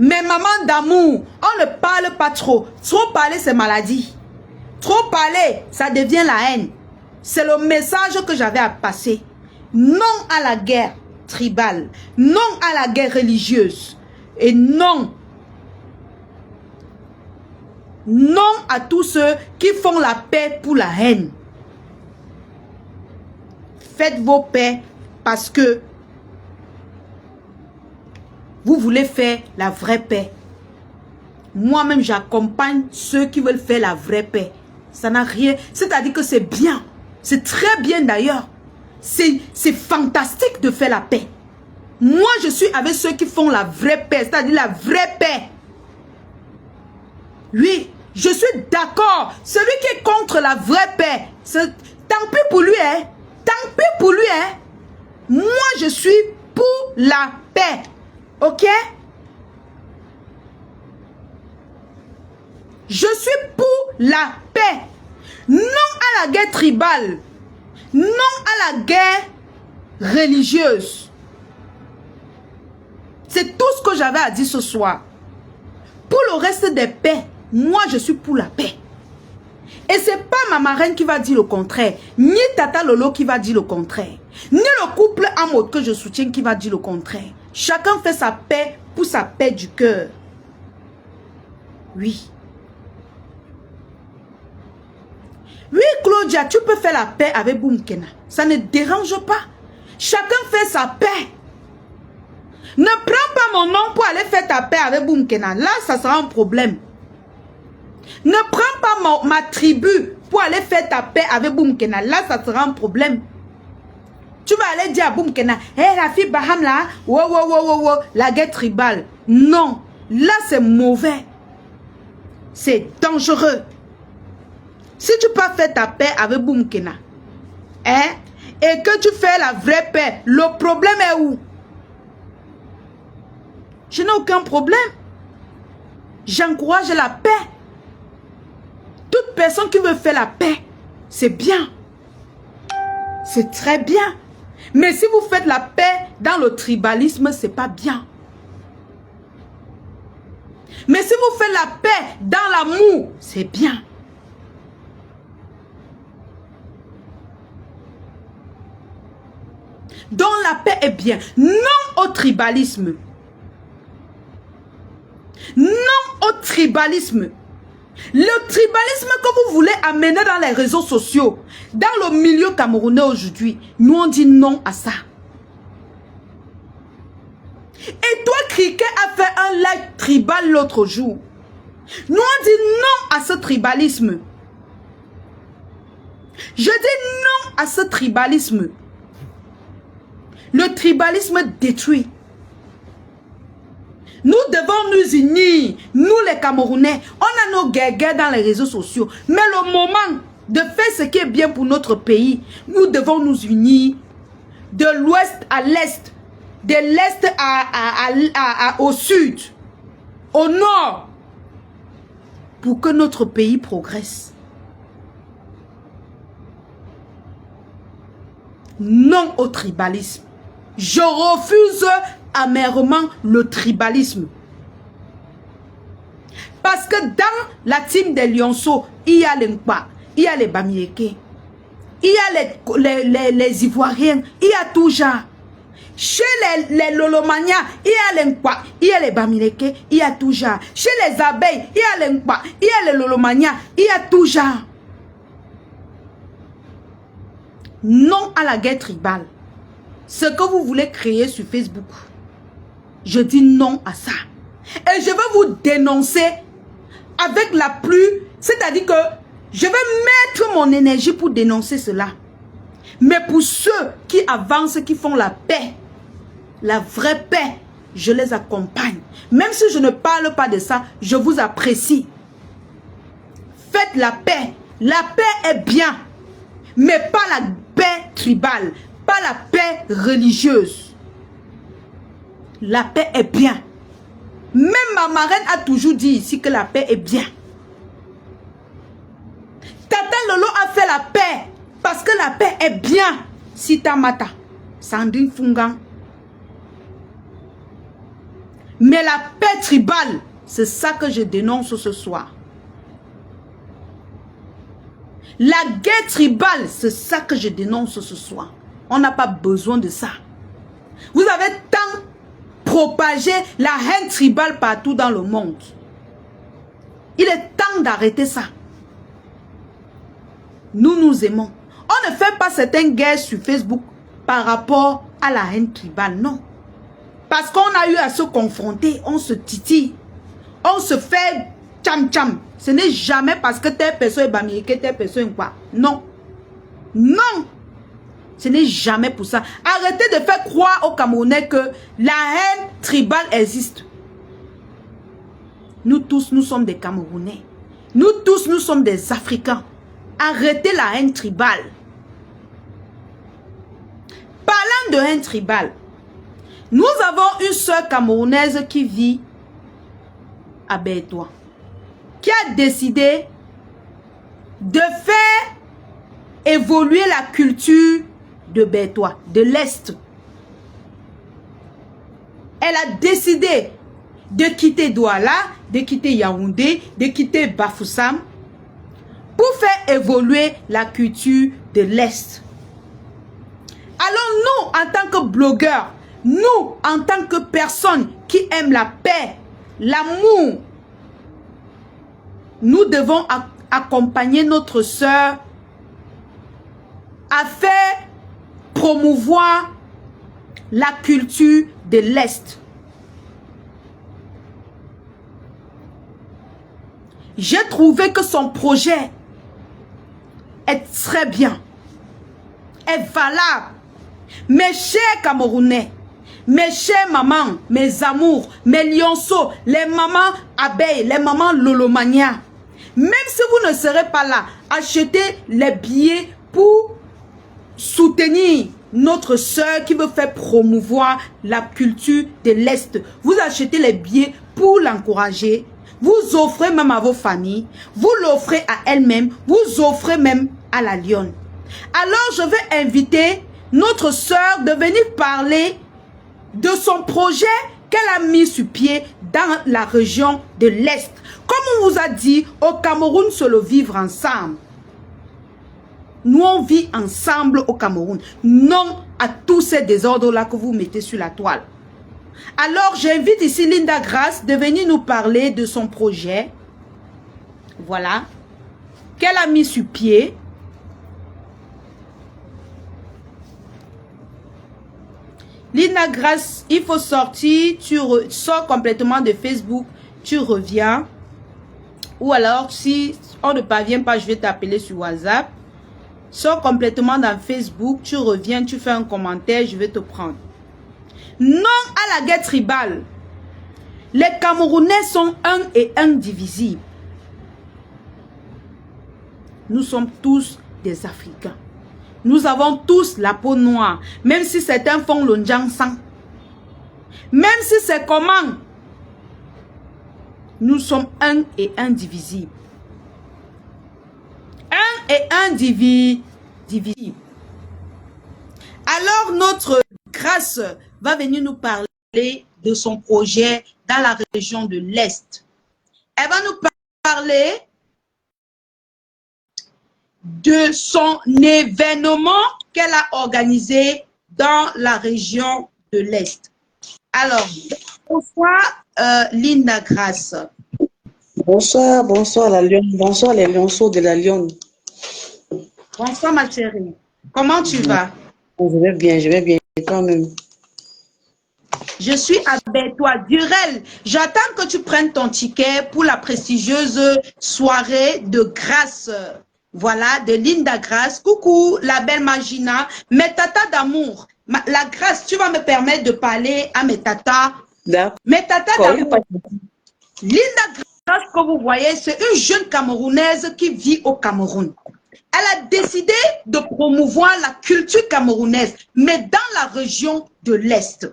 S1: Mes mamans d'amour, on ne parle pas trop. Trop parler, c'est maladie. Trop parler, ça devient la haine. C'est le message que j'avais à passer. Non à la guerre tribale. Non à la guerre religieuse. Et non. Non à tous ceux qui font la paix pour la haine. Faites vos paix parce que vous voulez faire la vraie paix. Moi-même, j'accompagne ceux qui veulent faire la vraie paix. Ça n'a rien. C'est-à-dire que c'est bien. C'est très bien d'ailleurs. C'est fantastique de faire la paix. Moi, je suis avec ceux qui font la vraie paix. C'est-à-dire la vraie paix. Oui, je suis d'accord. Celui qui est contre la vraie paix, tant pis pour lui, hein. Tant pis pour lui, hein. Moi, je suis pour la paix. Ok? Je suis pour la paix. Non à la guerre tribale. Non à la guerre religieuse. C'est tout ce que j'avais à dire ce soir. Pour le reste des paix, moi je suis pour la paix. Et c'est pas ma marraine qui va dire le contraire, ni Tata Lolo qui va dire le contraire, ni le couple Amod que je soutiens qui va dire le contraire. Chacun fait sa paix pour sa paix du cœur. Oui. Oui, Claudia, tu peux faire la paix avec Boumkena. Ça ne dérange pas. Chacun fait sa paix. Ne prends pas mon nom pour aller faire ta paix avec Boumkena. Là, ça sera un problème. Ne prends pas ma tribu pour aller faire ta paix avec Boumkena. Là, ça sera un problème. Tu vas aller dire à Boumkena, hé, la fille Baham là, la guerre tribale. Non, là, c'est mauvais. C'est dangereux. Si tu peux faire ta paix avec Boumkena, hein, et que tu fais la vraie paix, le problème est où? Je n'ai aucun problème. J'encourage la paix. Toute personne qui veut faire la paix, c'est bien. C'est très bien. Mais si vous faites la paix dans le tribalisme, c'est pas bien. Mais si vous faites la paix dans l'amour, c'est bien. Donc la paix est bien. Non au tribalisme. Non au tribalisme. Le tribalisme que vous voulez amener dans les réseaux sociaux, dans le milieu camerounais aujourd'hui, nous on dit non à ça. Et toi, Cricket a fait un live tribal l'autre jour. Nous on dit non à ce tribalisme. Je dis non à ce tribalisme. Le tribalisme détruit. Nous devons nous unir, nous les Camerounais. On a nos guerres dans les réseaux sociaux. Mais le moment de faire ce qui est bien pour notre pays, nous devons nous unir de l'ouest à l'est, de l'est au sud, au nord, pour que notre pays progresse. Non au tribalisme. Je refuse amèrement le tribalisme. Parce que dans la team des Lionceaux, il y a les Nkpa, il y a les Bamiléké, il y a les Ivoiriens, il y a tout genre. Chez les Lolomania, il y a les Nkpa, il y a les Bamiléké, il y a tout genre. Chez les abeilles, il y a les Nkpa, il y a les Lolomania, il y a tout genre. Non à la guerre tribale. Ce que vous voulez créer sur Facebook, je dis non à ça. Et je vais vous dénoncer avec la plus... C'est-à-dire que je vais mettre mon énergie pour dénoncer cela. Mais pour ceux qui avancent, qui font la paix, la vraie paix, je les accompagne. Même si je ne parle pas de ça, je vous apprécie. Faites la paix. La paix est bien. Mais pas la paix tribale. Pas la paix religieuse. La paix est bien. Même ma marraine a toujours dit ici que la paix est bien. Tata Lolo a fait la paix parce que la paix est bien. Sita Mata, Sandrine Fungan. Mais la paix tribale, c'est ça que je dénonce ce soir. La guerre tribale, c'est ça que je dénonce ce soir. On n'a pas besoin de ça. Vous avez tant propagé la haine tribale partout dans le monde. Il est temps d'arrêter ça. Nous nous aimons. On ne fait pas certaines guerres sur Facebook par rapport à la haine tribale, non. Parce qu'on a eu à se confronter, on se titille, on se fait tcham-tcham. Ce n'est jamais parce que telle personne est bamileke, telle personne quoi. Non. Non. Ce n'est jamais pour ça. Arrêtez de faire croire aux Camerounais que la haine tribale existe. Nous tous, nous sommes des Camerounais. Nous tous, nous sommes des Africains. Arrêtez la haine tribale. Parlant de haine tribale, nous avons une sœur camerounaise qui vit à Bertois, qui a décidé de faire évoluer la culture de Bertois, de l'Est. Elle a décidé de quitter Douala, de quitter Yaoundé, de quitter Bafoussam pour faire évoluer la culture de l'Est. Alors nous, en tant que blogueurs, nous, en tant que personnes qui aiment la paix, l'amour, nous devons accompagner notre sœur à faire promouvoir la culture de l'Est. J'ai trouvé que son projet est très bien, est valable. Mes chers Camerounais, mes chers mamans, mes amours, mes lionceaux, les mamans abeilles, les mamans lolomania, même si vous ne serez pas là, achetez les billets pour soutenir notre sœur qui veut faire promouvoir la culture de l'Est. Vous achetez les billets pour l'encourager. Vous offrez même à vos familles. Vous l'offrez à elle-même. Vous offrez même à la Lionne. Alors, je vais inviter notre sœur de venir parler de son projet qu'elle a mis sur pied dans la région de l'Est. Comme on vous a dit, au Cameroun, c'est le vivre ensemble. Nous, on vit ensemble au Cameroun. Non à tous ces désordres-là que vous mettez sur la toile. Alors, j'invite ici Linda Grace de venir nous parler de son projet. Voilà. Qu'elle a mis sur pied. Linda Grace, il faut sortir. Tu sors complètement de Facebook. Tu reviens. Ou alors, si on ne parvient pas, je vais t'appeler sur WhatsApp. Sors complètement dans Facebook, tu reviens, tu fais un commentaire, je vais te prendre. Non à la guerre tribale. Les Camerounais sont un et indivisibles. Nous sommes tous des Africains. Nous avons tous la peau noire. Même si certains font le Ndjangsang. Même si c'est comment. Nous sommes un et indivisibles. Un et indivisible. Alors notre Grâce va venir nous parler de son projet dans la région de l'Est. Elle va nous parler de son événement qu'elle a organisé dans la région de l'Est. Alors, bonsoir Linda Grace.
S2: Bonsoir, bonsoir la Lionne, bonsoir les lionceaux de la Lionne.
S1: Bonsoir ma chérie. Comment tu vas?
S2: Je vais bien, et toi-même?
S1: Je suis à Bertois Durel. J'attends que tu prennes ton ticket pour la prestigieuse soirée de grâce. Voilà, de Linda Grace. Coucou, la belle Magina. Mes tatas d'amour. La Grâce, tu vas me permettre de parler à mes tatas. Mes tatas d'amour. Linda Grace, que vous voyez, c'est une jeune Camerounaise qui vit au Cameroun. Elle a décidé de promouvoir la culture camerounaise, mais dans la région de l'Est.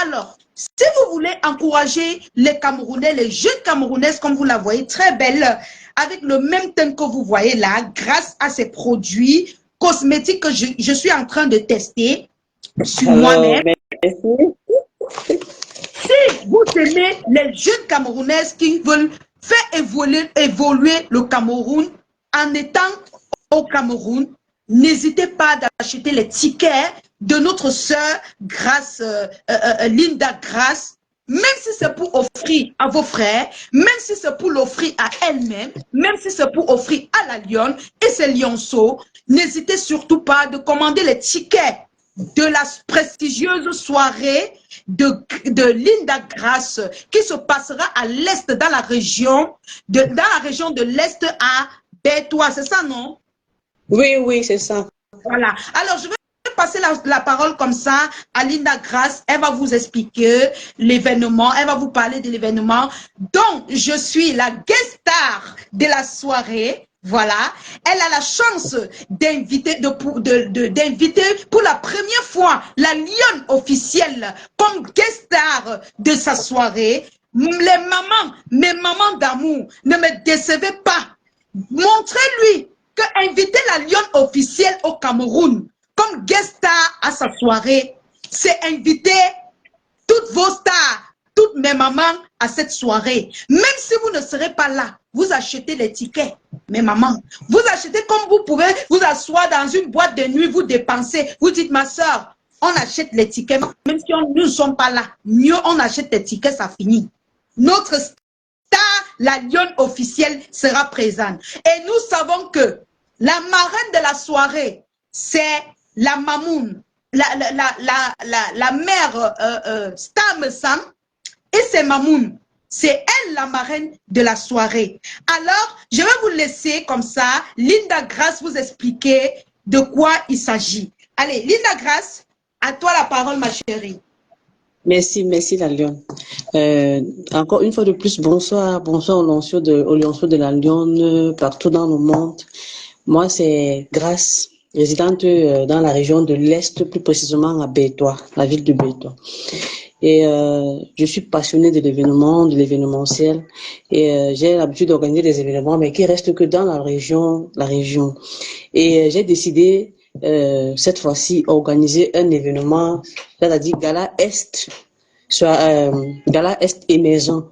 S1: Alors, si vous voulez encourager les Camerounais, les jeunes Camerounaises, comme vous la voyez, très belle, avec le même teint que vous voyez là, grâce à ces produits cosmétiques que je suis en train de tester sur moi-même. Si vous aimez les jeunes Camerounaises qui veulent faire évoluer le Cameroun en étant au Cameroun, n'hésitez pas d'acheter les tickets de notre sœur Grace, Linda Grace, même si c'est pour offrir à vos frères, même si c'est pour l'offrir à elle-même, même si c'est pour offrir à la Lionne et ses lionceaux, n'hésitez surtout pas de commander les tickets de la prestigieuse soirée de Linda Grace qui se passera à l'Est, dans la région de l'Est à Bertois, c'est ça, non?
S2: Oui, c'est ça.
S1: Voilà. Alors, je vais passer la parole comme ça à Linda Grace. Elle va vous expliquer l'événement. Elle va vous parler de l'événement dont je suis la guest star de la soirée. Voilà. Elle a la chance d'inviter pour la première fois la Lionne officielle comme guest star de sa soirée. Les mamans, mes mamans d'amour, ne me décevez pas. Montrez-lui
S3: que inviter la lionne officielle au Cameroun comme guest star à sa soirée, c'est inviter toutes vos stars, toutes mes mamans à cette soirée. Même si vous ne serez pas là, vous achetez les tickets, mes mamans. Vous achetez comme vous pouvez vous asseoir dans une boîte de nuit, vous dépensez. Vous dites, ma soeur, on achète les tickets, même si nous ne sommes pas là. Mieux, on achète les tickets, ça finit. Notre star, la lionne officielle, sera présente. Et nous savons que la marraine de la soirée, c'est la Mamoun, la mère Stam Sam, et c'est Mamoun. C'est elle la marraine de la soirée. Alors, je vais vous laisser comme ça, Linda Grace, vous expliquer de quoi il s'agit. Allez, Linda Grace, à toi la parole, ma chérie.
S2: Merci, merci la Lyon. Encore une fois de plus, bonsoir aux lionceaux de la Lyon partout dans le monde. Moi, c'est Grace, résidente dans la région de l'Est, plus précisément à Bétois, la ville de Bétois. Et je suis passionnée de l'événement, de l'événementiel. Et j'ai l'habitude d'organiser des événements, mais qui restent que dans la région. Et j'ai décidé cette fois-ci organiser un événement, c'est-à-dire Gala Est, Gala Est émergent.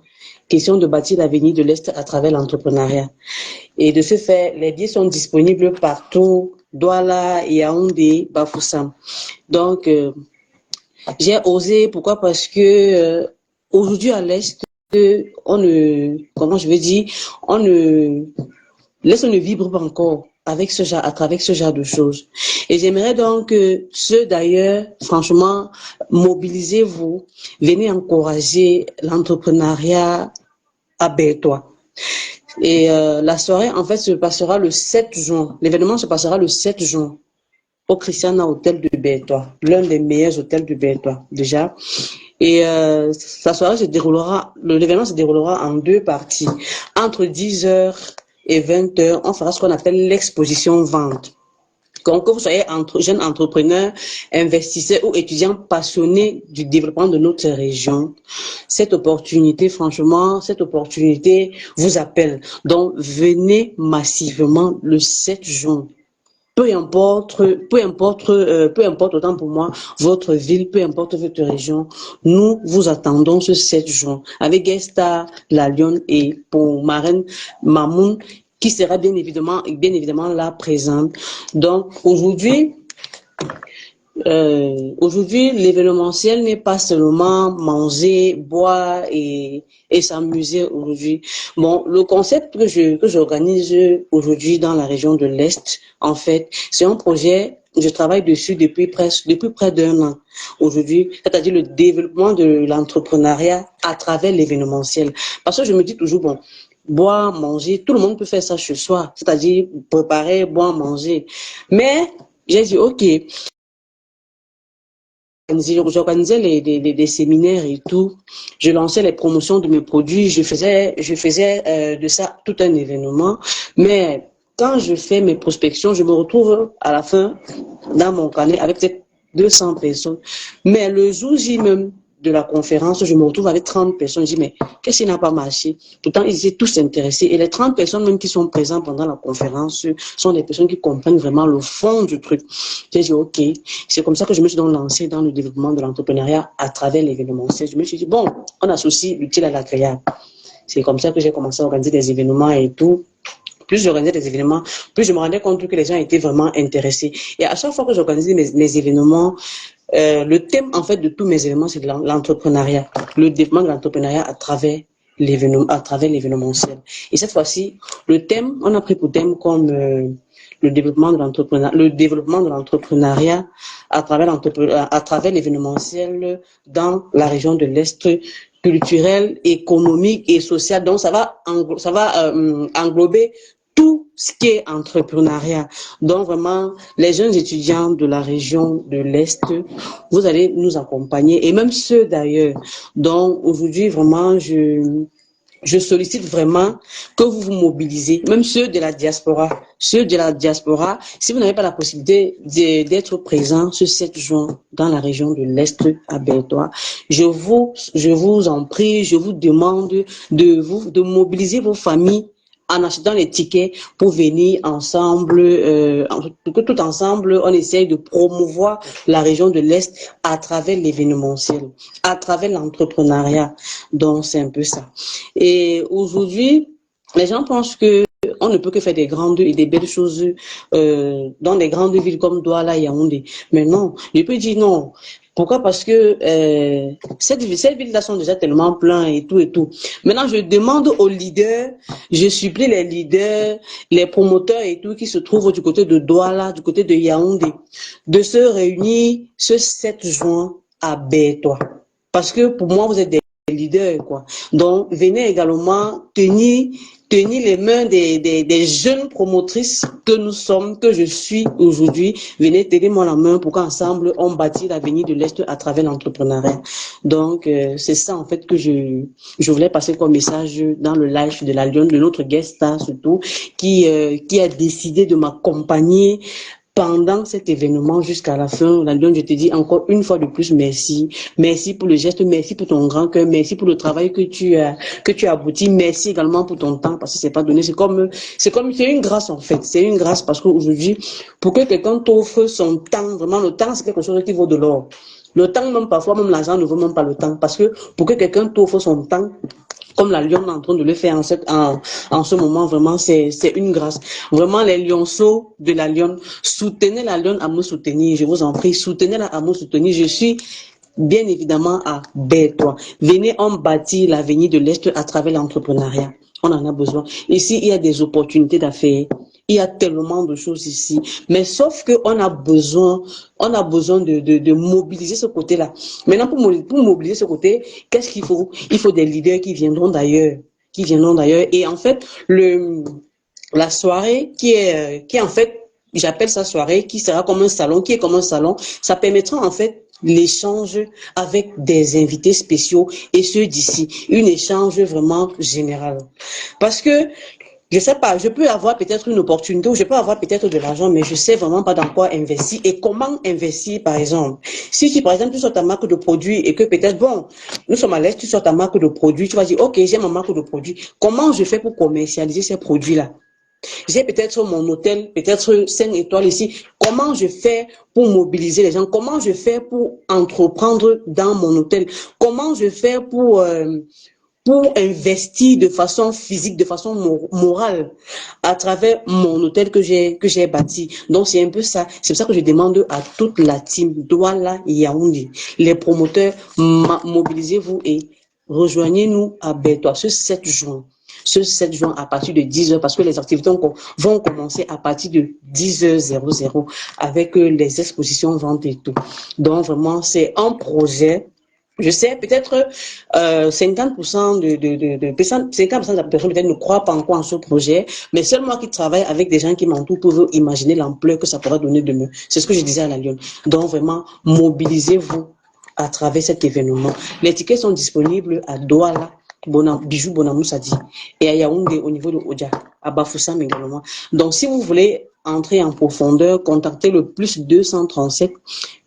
S2: Question de bâtir l'avenir de l'Est à travers l'entrepreneuriat. Et de ce fait, les billets sont disponibles partout, Douala, Yaoundé, Bafoussam. Donc, j'ai osé, pourquoi? Parce que aujourd'hui à l'Est, on ne vibre pas encore avec à travers ce genre de choses. Et j'aimerais donc que ceux d'ailleurs, franchement, mobilisez-vous, venez encourager l'entrepreneuriat à Bétois. Et la soirée, en fait, se passera le 7 juin. L'événement se passera le 7 juin au Christiana Hôtel de Bétois, l'un des meilleurs hôtels de Bétois, déjà. Et l'événement se déroulera en deux parties. Entre 10h et 20h, on fera ce qu'on appelle l'exposition vente. Donc, que vous soyez jeune entrepreneur, investisseur ou étudiant passionné du développement de notre région, cette opportunité vous appelle. Donc, venez massivement le 7 juin. Peu importe autant pour moi, votre ville, peu importe votre région, nous vous attendons ce 7 juin avec Gesta, la Lyon et pour marraine Mamoun, qui sera bien évidemment là présente. Donc aujourd'hui, l'événementiel n'est pas seulement manger, boire et s'amuser aujourd'hui. Bon, le concept que j'organise aujourd'hui dans la région de l'Est, en fait, c'est un projet, je travaille dessus depuis près d'1 an aujourd'hui, c'est-à-dire le développement de l'entrepreneuriat à travers l'événementiel. Parce que je me dis toujours, bon, boire, manger, tout le monde peut faire ça chez soi, c'est-à-dire préparer, boire, manger. Mais j'ai dit, ok, j'organisais des séminaires et tout. Je lançais les promotions de mes produits. Je faisais de ça tout un événement. Mais quand je fais mes prospections, je me retrouve à la fin dans mon carnet avec 200 personnes. Mais le jour J même de la conférence, je me retrouve avec 30 personnes. Je dis, mais qu'est-ce qui n'a pas marché? Pourtant, ils étaient tous intéressés. Et les 30 personnes même qui sont présentes pendant la conférence sont des personnes qui comprennent vraiment le fond du truc. J'ai dit, ok. C'est comme ça que je me suis donc lancée dans le développement de l'entrepreneuriat à travers l'événementiel. Je me suis dit, bon, on associe l'utile à l'agréable. C'est comme ça que j'ai commencé à organiser des événements et tout. Plus j'organisais des événements, plus je me rendais compte que les gens étaient vraiment intéressés. Et à chaque fois que j'organisais mes événements, le thème en fait de tous mes événements, c'est l'entrepreneuriat, le développement de l'entrepreneuriat à travers l'événementiel. Et cette fois-ci, le thème, on a pris pour thème comme le développement de l'entrepreneuriat à travers l'événementiel dans la région de l'Est, culturelle, économique et sociale. Donc ça va englober tout ce qui est entrepreneuriat. Donc vraiment, les jeunes étudiants de la région de l'Est, vous allez nous accompagner, et même ceux d'ailleurs. Donc aujourd'hui, vraiment, je sollicite vraiment que vous vous mobilisez, même ceux de la diaspora. Ceux de la diaspora, si vous n'avez pas la possibilité d'être présent ce 7 juin dans la région de l'Est à Bétois, je vous en prie, je vous demande de mobiliser vos familles en achetant les tickets pour venir ensemble, que tout ensemble, on essaye de promouvoir la région de l'Est à travers l'événementiel, à travers l'entrepreneuriat. Donc, c'est un peu ça. Et aujourd'hui, les gens pensent que on ne peut que faire des grandes et des belles choses dans les grandes villes comme Douala et Yaoundé. Mais non, je peux dire non. Pourquoi? Parce que ces villes-là sont déjà tellement pleines et tout et tout. Maintenant, je demande aux leaders, je supplie les leaders, les promoteurs et tout qui se trouvent du côté de Douala, du côté de Yaoundé, de se réunir ce 7 juin à Bétois. Parce que pour moi, vous êtes des leaders, quoi. Donc, venez également tenir les mains des jeunes promotrices que nous sommes, que je suis aujourd'hui. Venez tenir-moi la main pour qu'ensemble, on bâtit l'avenir de l'Est à travers l'entrepreneuriat. Donc, c'est ça, en fait, que je voulais passer comme message dans le live de la Lyon, de notre guest star surtout, qui a décidé de m'accompagner pendant cet événement jusqu'à la fin. La Lyon, je te dis encore une fois de plus merci. Merci pour le geste, merci pour ton grand cœur, merci pour le travail que tu as abouti, merci également pour ton temps parce que c'est pas donné. C'est une grâce en fait. C'est une grâce parce qu'aujourd'hui, pour que quelqu'un t'offre son temps, vraiment le temps, c'est quelque chose qui vaut de l'or. Le temps, même parfois, même l'argent ne vaut même pas le temps parce que pour que quelqu'un t'offre son temps, comme la Lyon est en train de le faire en ce moment, vraiment, c'est une grâce. Vraiment, les lionceaux de la Lyon, soutenez la Lyon à me soutenir, je vous en prie, soutenez-la à me soutenir. Je suis bien évidemment à Bétois. Venez, on bâtit l'avenir de l'Est à travers l'entrepreneuriat. On en a besoin. Ici, il y a des opportunités d'affaires. Il y a tellement de choses ici. Mais sauf qu'on a besoin de mobiliser ce côté-là. Maintenant, pour mobiliser ce côté, qu'est-ce qu'il faut? Il faut des leaders qui viendront d'ailleurs. Et en fait, la soirée qui est en fait, j'appelle ça soirée, qui sera comme un salon, qui est comme un salon, ça permettra en fait l'échange avec des invités spéciaux et ceux d'ici. Un échange vraiment général. Parce que je sais pas, je peux avoir peut-être une opportunité ou je peux avoir peut-être de l'argent, mais je sais vraiment pas dans quoi investir et comment investir, par exemple. Si par exemple, tu sors ta marque de produit et que peut-être, bon, nous sommes à l'Est, tu sors ta marque de produit, tu vas dire, ok, j'ai ma marque de produit. Comment je fais pour commercialiser ces produits-là? J'ai peut-être mon hôtel, peut-être 5 étoiles ici. Comment je fais pour mobiliser les gens? Comment je fais pour entreprendre dans mon hôtel? Comment je fais pour investir de façon physique, de façon morale à travers mon hôtel que j'ai bâti. Donc c'est un peu ça. C'est pour ça que je demande à toute la team Douala Yaoundé, les promoteurs, mobilisez-vous et rejoignez-nous à Bétois ce 7 juin. Ce 7 juin à partir de 10h parce que les activités vont commencer à partir de 10h00 avec les expositions, ventes et tout. Donc vraiment c'est un projet. Je sais, peut-être 50% de personnes peut-être ne croient pas encore en ce projet, mais seul moi qui travaille avec des gens qui m'entourent pour imaginer l'ampleur que ça pourra donner demain. C'est ce que je disais à la Lyon. Donc vraiment, mobilisez-vous à travers cet événement. Les tickets sont disponibles à Douala, Bijou Bonamoussadi et à Yaoundé au niveau de Odia, à Bafoussam également. Donc si vous voulez entrer en profondeur, contactez le plus 237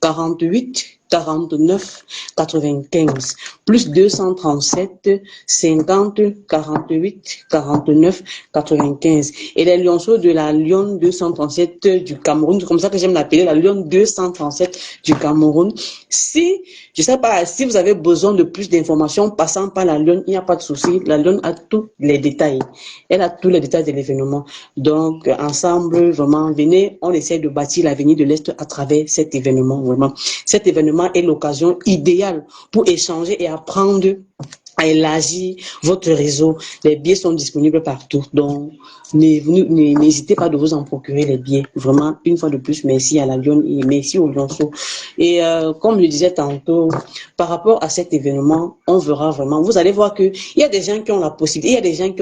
S2: 48 49 95 plus 237 50 48 49 95 et les lionceaux de la Lyon 237 du Cameroun, c'est comme ça que j'aime l'appeler, la Lyon 237 du Cameroun. Si je sais pas, si vous avez besoin de plus d'informations passant par la Lyon, il n'y a pas de souci, la Lyon a tous les détails, elle a tous les détails de l'événement. Donc ensemble, vraiment, venez, on essaie de bâtir l'avenir de l'Est à travers cet événement. Vraiment, cet événement est l'occasion idéale pour échanger et apprendre à élargir votre réseau. Les billets sont disponibles partout, donc n'hésitez pas de vous en procurer les billets. Vraiment, une fois de plus, merci à la Lyon et merci aux Lionceaux. Et comme je disais tantôt, par rapport à cet événement, on verra vraiment, vous allez voir que il y a des gens qui ont la possibilité, il y a des gens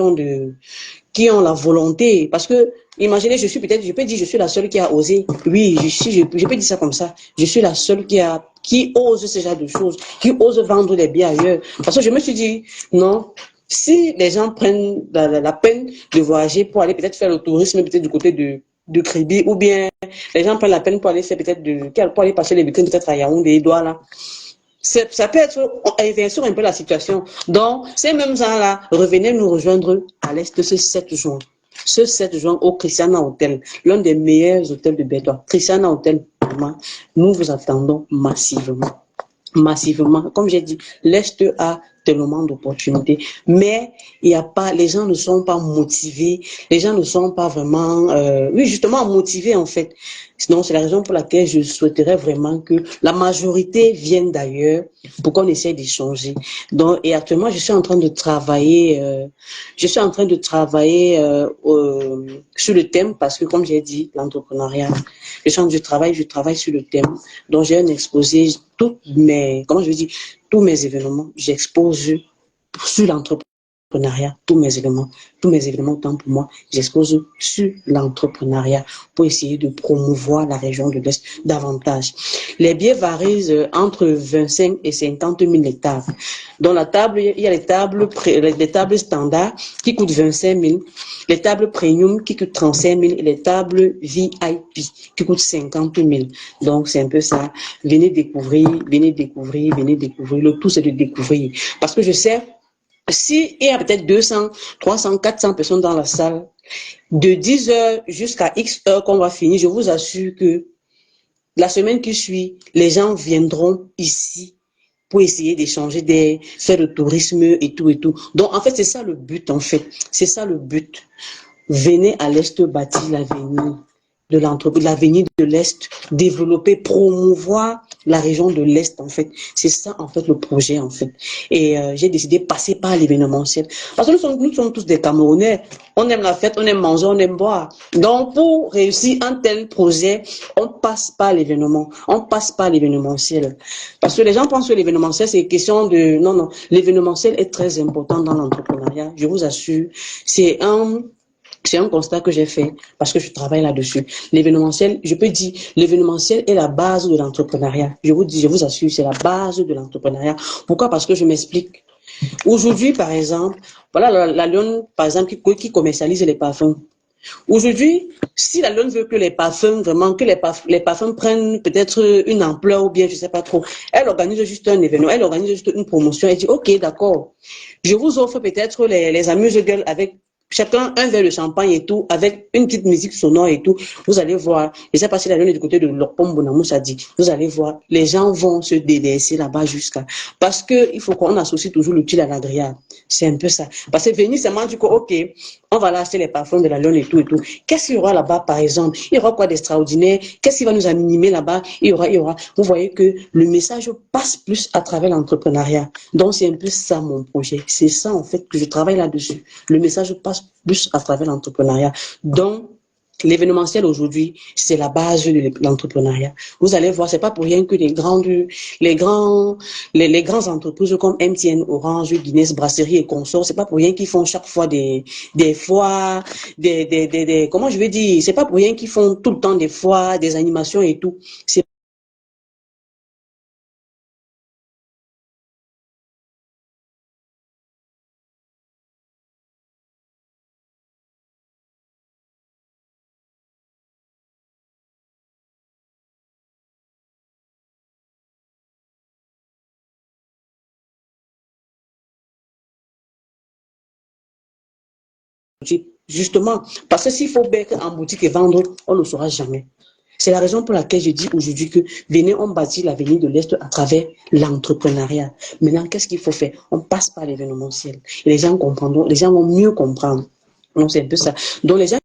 S2: qui ont la volonté, parce que imaginez, je peux dire, je suis la seule qui a osé. Oui, je peux dire ça comme ça. Je suis la seule qui ose ce genre de choses, qui ose vendre les billets ailleurs. Parce que je me suis dit, non, si les gens prennent la peine de voyager pour aller peut-être faire le tourisme, peut-être du côté de Kribi, ou bien les gens prennent la peine pour aller faire pour aller passer les week-ends peut-être à Yaoundé, Douala. Ça peut être inverser un peu la situation. Donc, ces mêmes gens-là revenaient nous rejoindre à l'Est ce 7 juin. Ce 7 juin au Christiana Hotel, l'un des meilleurs hôtels de Bétois. Christiana Hotel, nous vous attendons massivement. Massivement. Comme j'ai dit, l'Est a tellement d'opportunités, mais il y a pas, les gens ne sont pas motivés, les gens ne sont pas vraiment, oui, justement motivés en fait. Sinon, c'est la raison pour laquelle je souhaiterais vraiment que la majorité vienne d'ailleurs pour qu'on essaie d'échanger. Donc, et actuellement, je suis en train de travailler, sur le thème parce que, comme j'ai dit, l'entrepreneuriat, je travaille sur le thème. Donc, j'ai un exposé, tous mes événements, j'expose sur l'entrepreneuriat, tous mes événements, tant pour moi, j'expose sur l'entrepreneuriat pour essayer de promouvoir la région de l'Est davantage. Les billets varient entre 25 et 50 000 les tables. Dans la table, il y a les tables standards qui coûtent 25 000, les tables premium qui coûtent 35 000 et les tables VIP qui coûtent 50 000. Donc, c'est un peu ça. Venez découvrir. Le tout, c'est de découvrir. Parce que je sais, si il y a peut-être 200, 300, 400 personnes dans la salle, de 10 heures jusqu'à X heures qu'on va finir, je vous assure que la semaine qui suit, les gens viendront ici pour essayer d'échanger, faire le tourisme et tout et tout. Donc, en fait, c'est ça le but, en fait. C'est ça le but. Venez à l'Est bâtir l'avenir de l'entreprise, l'avenir de l'Est, développer, promouvoir la région de l'Est, en fait. C'est ça, en fait, le projet, en fait. Et j'ai décidé de passer par l'événementiel. Parce que nous sommes tous des Camerounais. On aime la fête, on aime manger, on aime boire. Donc, pour réussir un tel projet, on passe par l'événement. On passe par l'événementiel. Parce que les gens pensent que l'événementiel, c'est question de... Non, non. L'événementiel est très important dans l'entrepreneuriat. Je vous assure. C'est un constat que j'ai fait parce que je travaille là-dessus. L'événementiel, je peux dire, l'événementiel est la base de l'entrepreneuriat. Je vous assure, c'est la base de l'entrepreneuriat. Pourquoi? Parce que je m'explique. Aujourd'hui, par exemple, voilà la Lyon, par exemple, qui commercialise les parfums. Aujourd'hui, si la Lyon veut que les parfums, vraiment, que les parfums prennent peut-être une ampleur ou bien, je sais pas trop, elle organise juste un événement, elle organise juste une promotion, elle dit, OK, d'accord, je vous offre peut-être les amuse-gueules avec chacun un verre de champagne et tout, avec une petite musique sonore et tout. Vous allez voir, je sais pas si la Lune est du côté de l'Opom Bonamous a dit, vous allez voir, les gens vont se délaisser là-bas jusqu'à, parce que il faut qu'on associe toujours l'utile à l'agréable. C'est un peu ça. Parce que venir seulement du coup, OK, on va là acheter les parfums de la Lune et tout et tout. Qu'est-ce qu'il y aura là-bas, par exemple? Il y aura quoi d'extraordinaire? Qu'est-ce qui va nous animer là-bas? Il y aura. Vous voyez que le message passe plus à travers l'entrepreneuriat. Donc, c'est un peu ça mon projet. C'est ça, en fait, que je travaille là-dessus. Le message passe plus à travers l'entrepreneuriat. Donc, l'événementiel aujourd'hui, c'est la base de l'entrepreneuriat. Vous allez voir, c'est pas pour rien que les grandes entreprises comme MTN, Orange, Guinness, Brasserie et consorts, c'est pas pour rien qu'ils font chaque fois des foires, comment je vais dire, c'est pas pour rien qu'ils font tout le temps des foires, des animations et tout. C'est justement, parce que s'il faut mettre en boutique et vendre, on ne saura jamais. C'est la raison pour laquelle je dis aujourd'hui que venez, on bâtit l'avenir de l'Est à travers l'entrepreneuriat. Maintenant, qu'est-ce qu'il faut faire? On passe par l'événementiel. Et les gens comprendront, les gens vont mieux comprendre. Donc, c'est un peu ça. Donc, les gens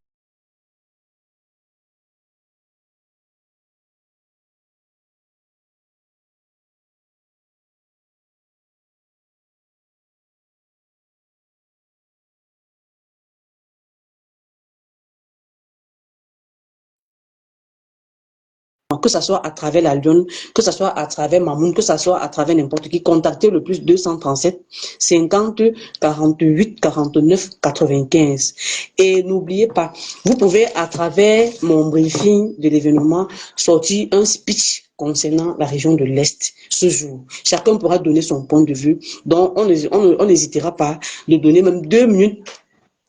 S2: que ça soit à travers la Lyon, que ça soit à travers Mamoun, que ça soit à travers n'importe qui, contactez le plus 237 50 48 49 95. Et n'oubliez pas, vous pouvez à travers mon briefing de l'événement sortir un speech concernant la région de l'Est ce jour. Chacun pourra donner son point de vue. Donc, on n'hésitera pas de donner même 2 minutes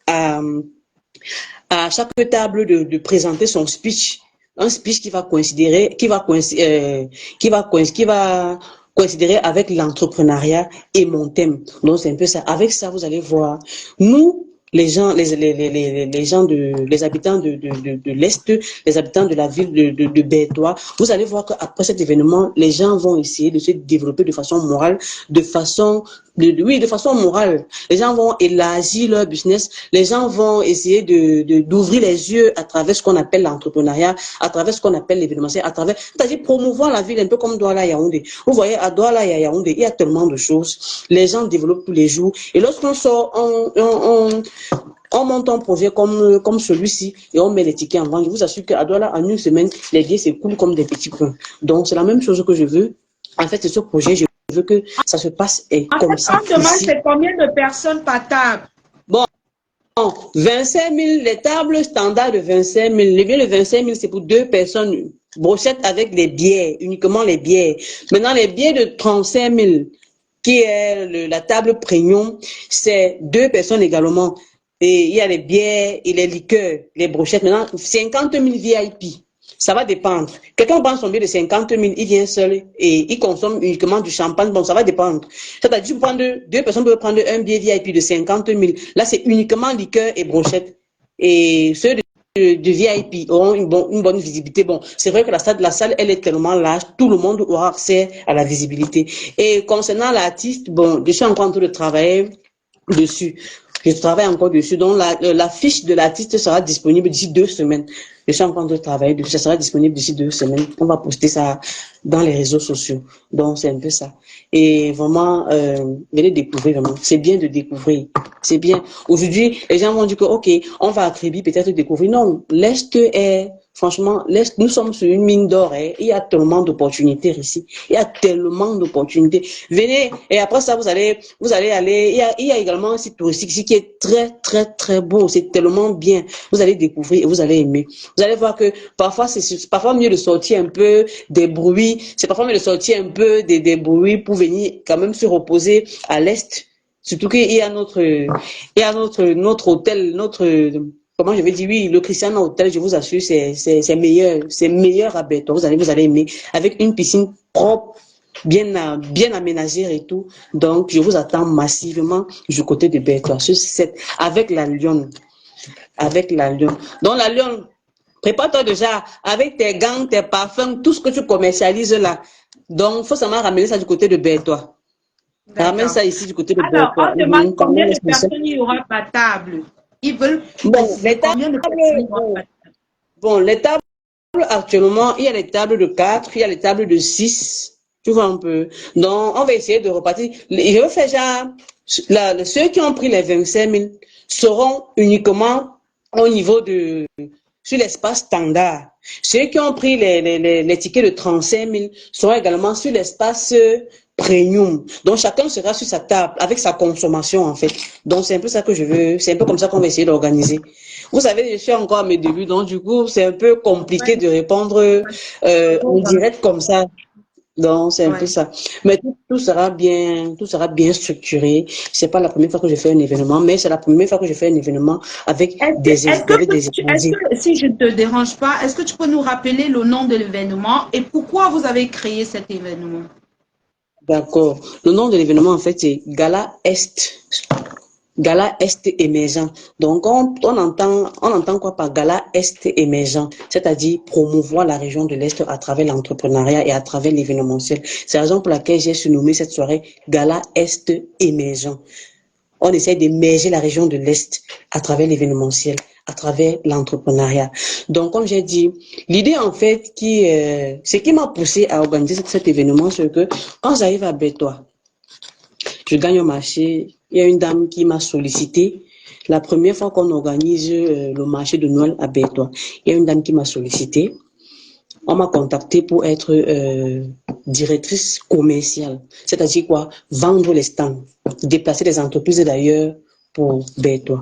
S2: à chaque table de présenter son speech, un speech qui va coïnciderait avec l'entrepreneuriat et mon thème. Donc, c'est un peu ça. Avec ça, vous allez voir, nous, les gens, les habitants de l'Est, les habitants de la ville de Bertois, vous allez voir qu'après cet événement, les gens vont essayer de se développer de façon morale, de façon morale. Les gens vont élargir leur business. Les gens vont essayer d'ouvrir les yeux à travers ce qu'on appelle l'entrepreneuriat, à travers ce qu'on appelle l'événementiel, c'est-à-dire promouvoir la ville un peu comme Douala Yaoundé. Vous voyez, à Douala Yaoundé, il y a tellement de choses. Les gens développent tous les jours. Et lorsqu'on sort, on monte un projet comme celui-ci et on met les tickets en vente. Je vous assure qu'à Douala, en une semaine, les billets s'écoulent comme des petits pains. Donc, c'est la même chose que je veux. En fait, c'est ce projet, je veux que ça se passe comme ça.
S3: En fait, on demande c'est combien de personnes par table?
S2: Bon, 25 000, les tables standards de 25 000. Les billets de 25 000, c'est pour 2 personnes. Brochette avec les billets, uniquement les billets. Maintenant, les billets de 35 000, qui est la table premium, c'est 2 personnes également. Et il y a les billets et les liqueurs, les brochettes. Maintenant, 50 000 VIP. Ça va dépendre. Quelqu'un prend son billet de 50 000, il vient seul et il consomme uniquement du champagne. Bon, ça va dépendre. C'est-à-dire, deux personnes peuvent prendre un billet VIP de 50 000. Là, c'est uniquement liqueur et brochettes. Et ceux de VIP auront une bonne visibilité. Bon, c'est vrai que la salle, elle est tellement large, tout le monde aura accès à la visibilité. Et concernant l'artiste, bon, je suis encore en train de travailler dessus. Je travaille encore dessus. Donc, la fiche de l'artiste sera disponible d'ici 2 semaines. Je suis en train de travailler dessus. Ça sera disponible d'ici 2 semaines. On va poster ça dans les réseaux sociaux. Donc, c'est un peu ça. Et vraiment, venez découvrir vraiment. C'est bien de découvrir. C'est bien. Aujourd'hui, les gens vont dire que, OK, on va à Kribi peut-être découvrir. Non, l'Est est, franchement, l'Est, nous sommes sur une mine d'or. Hein. Il y a tellement d'opportunités ici. Il y a tellement d'opportunités. Venez, et après ça, vous allez aller. Il y a également un site touristique ici qui est très, très, très beau. C'est tellement bien. Vous allez découvrir et vous allez aimer. Vous allez voir que parfois, c'est parfois mieux de sortir un peu des bruits. C'est parfois mieux de sortir un peu des bruits pour venir quand même se reposer à l'Est. Surtout qu'il y a notre hôtel, comment je vais dire, oui, le Christian Hotel, je vous assure, c'est meilleur à Bertois. Vous allez aimer. Avec une piscine propre, bien aménagée et tout. Donc, je vous attends massivement du côté de Bertois. Avec la Lyon. Donc, la Lyon, prépare-toi déjà avec tes gants, tes parfums, tout ce que tu commercialises là. Donc, il faut seulement ramener ça du côté de Bertois. Ramène ça ici du côté de Bertois.
S3: Alors, on demande combien de personnes il y aura par table. Ils veulent combien de personnes il y aura par table.
S2: Bon, les tables, actuellement, il y a les tables de 4, il y a les tables de 6. Tu vois un peu. Donc, on va essayer de repartir. Je vais faire genre, ceux qui ont pris les 25 000 seront uniquement au niveau sur l'espace standard. Ceux qui ont pris les tickets de 35 000 seront également sur l'espace premium. Donc, chacun sera sur sa table avec sa consommation, en fait. Donc, c'est un peu ça que je veux. C'est un peu comme ça qu'on va essayer d'organiser. Vous savez, je suis encore à mes débuts, donc du coup, c'est un peu compliqué de répondre en direct comme ça. Donc, c'est un peu ça. Mais tout sera bien structuré. C'est pas la première fois que je fais un événement, mais c'est la première fois que je fais un événement avec des
S3: si je te dérange pas, est-ce que tu peux nous rappeler le nom de l'événement et pourquoi vous avez créé cet événement?
S2: D'accord. Le nom de l'événement, en fait, c'est Gala Est. Gala Est émergent. Donc, on entend quoi par Gala Est émergent? C'est-à-dire promouvoir la région de l'Est à travers l'entrepreneuriat et à travers l'événementiel. C'est la raison pour laquelle j'ai surnommé cette soirée Gala Est émergent. On essaie d'émerger la région de l'Est à travers l'événementiel, à travers l'entrepreneuriat. Donc, comme j'ai dit, l'idée, en fait, ce qui m'a poussé à organiser cet événement, c'est que quand j'arrive à Bertois, je gagne au marché. Il y a une dame qui m'a sollicité. La première fois qu'on organise le marché de Noël à Bertois, il y a une dame qui m'a sollicité. On m'a contacté pour être directrice commerciale. C'est-à-dire quoi? Vendre les stands, déplacer les entreprises d'ailleurs pour Bertois.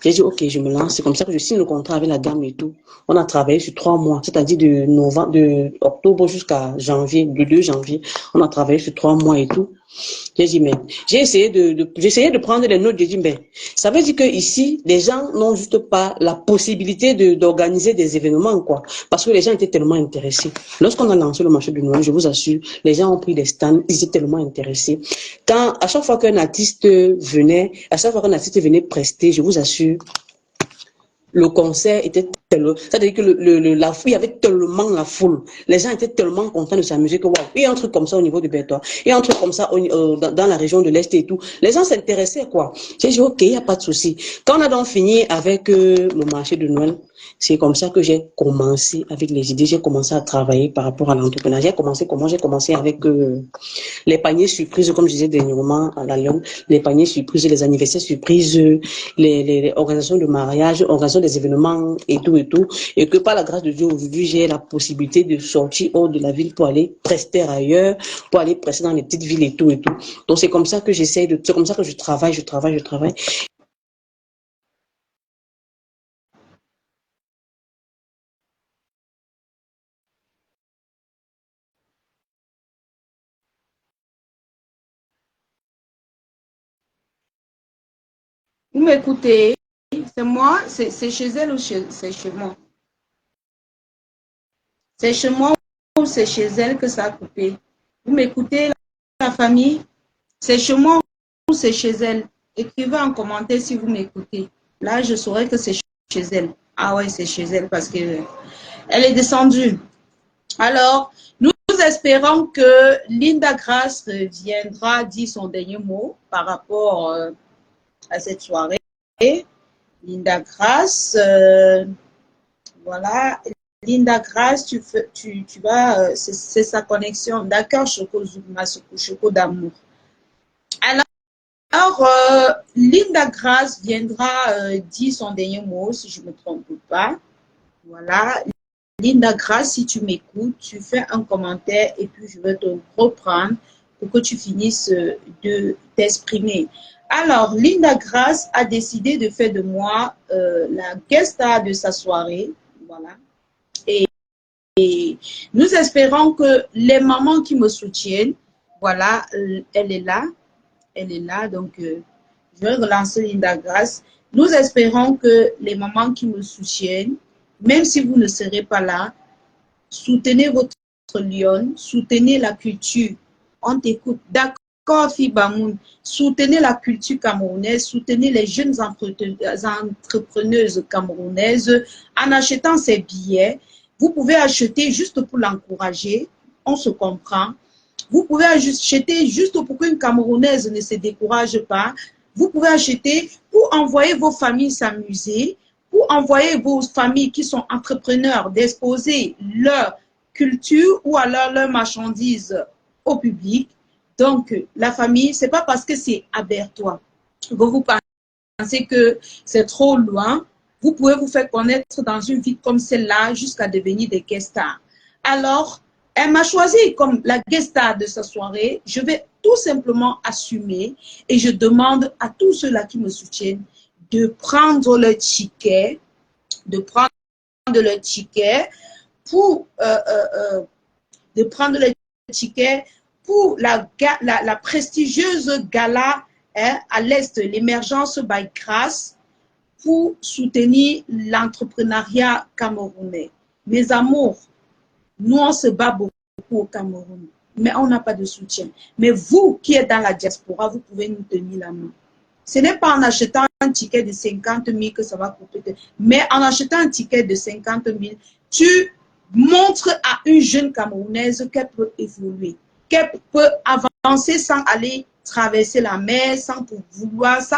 S2: J'ai dit, OK, je me lance. C'est comme ça que je signe le contrat avec la dame et tout. On a travaillé sur 3 mois, c'est-à-dire de octobre jusqu'à janvier, le 2 janvier. On a travaillé sur 3 mois et tout. J'ai dit, mais j'ai essayé de prendre les notes. J'ai dit, mais ça veut dire que ici, les gens n'ont juste pas la possibilité d'organiser des événements, quoi. Parce que les gens étaient tellement intéressés. Lorsqu'on a lancé le marché de Noël, je vous assure, les gens ont pris des stands, ils étaient tellement intéressés. À chaque fois qu'un artiste venait, prester, je vous assure, le concert était tellement, c'est-à-dire que il y avait tellement la foule. Les gens étaient tellement contents de s'amuser que, waouh, il y a un truc comme ça au niveau du Bertois. Il y a un truc comme ça dans la région de l'Est et tout. Les gens s'intéressaient, quoi. J'ai dit, ok, il n'y a pas de souci. Quand on a donc fini avec le marché de Noël, c'est comme ça que j'ai commencé avec les idées. J'ai commencé à travailler par rapport à l'entrepreneuriat. J'ai commencé comment? J'ai commencé avec les paniers surprises, comme je disais dernièrement à la Lyon, les paniers surprises, les anniversaires surprises, les organisations de mariage, organisations des événements et tout et tout. Et que par la grâce de Dieu, aujourd'hui, j'ai la possibilité de sortir hors de la ville pour aller prester ailleurs, pour aller prester dans les petites villes et tout et tout. Donc c'est comme ça que c'est comme ça que je travaille.
S1: Vous m'écoutez? C'est moi? C'est chez elle ou c'est chez moi? C'est chez moi ou c'est chez elle que ça a coupé? Vous m'écoutez, la famille? C'est chez moi ou c'est chez elle? Écrivez en commentaire si vous m'écoutez. Là, je saurais que c'est chez elle. Ah ouais, c'est chez elle parce que elle est descendue. Alors, nous espérons que Linda Grace viendra dire son dernier mot par rapport à cette soirée. Linda Grace, voilà. Linda Grace, tu vas, c'est sa connexion. D'accord, Choco Zuma, Choco d'amour. Alors, Linda Grace viendra dire son dernier mot, si je ne me trompe pas. Voilà. Linda Grace, si tu m'écoutes, tu fais un commentaire et puis je vais te reprendre pour que tu finisses de t'exprimer. Alors, Linda Grace a décidé de faire de moi la guest star de sa soirée. Voilà. Et nous espérons que les mamans qui me soutiennent, voilà, elle est là. Elle est là, donc je vais relancer Linda Grace. Nous espérons que les mamans qui me soutiennent, même si vous ne serez pas là, soutenez votre lionne, soutenez la culture. On t'écoute. D'accord, Fibamoun. Soutenez la culture camerounaise, soutenez les jeunes entrepreneuses camerounaises en achetant ces billets. Vous pouvez acheter juste pour l'encourager. On se comprend. Vous pouvez acheter juste pour qu'une Camerounaise ne se décourage pas. Vous pouvez acheter pour envoyer vos familles s'amuser, pour envoyer vos familles qui sont entrepreneurs d'exposer leur culture ou alors leurs marchandises au public. Donc, la famille, ce n'est pas parce que c'est à Bertois que vous pensez que c'est trop loin. Vous pouvez vous faire connaître dans une ville comme celle-là jusqu'à devenir des guest stars. Alors, elle m'a choisi comme la guest star de sa soirée. Je vais tout simplement assumer et je demande à tous ceux-là qui me soutiennent de prendre le ticket, pour la prestigieuse gala à l'Est, l'émergence by Grace, pour soutenir l'entrepreneuriat camerounais. Mes amours, nous, on se bat beaucoup au Cameroun, mais on n'a pas de soutien. Mais vous qui êtes dans la diaspora, vous pouvez nous tenir la main. Ce n'est pas en achetant un ticket de 50 000 que ça va couper. Mais en achetant un ticket de 50 000, tu montres à une jeune Camerounaise qu'elle peut évoluer, qu'elle peut avancer sans aller traverser la mer, sans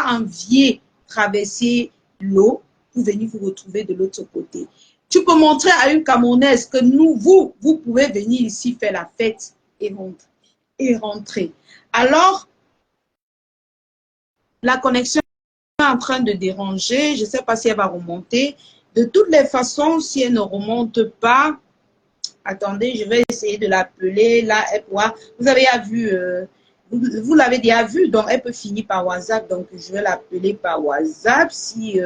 S1: envier traverser l'eau pour venir vous retrouver de l'autre côté. Tu peux montrer à une Camerounaise que vous pouvez venir ici faire la fête et rentrer. Alors, la connexion est en train de déranger. Je ne sais pas si elle va remonter. De toutes les façons, si elle ne remonte pas, attendez, je vais essayer de l'appeler. Là, elle pourra. Vous avez vu, vous l'avez déjà vu, donc elle peut finir par WhatsApp. Donc, je vais l'appeler par WhatsApp si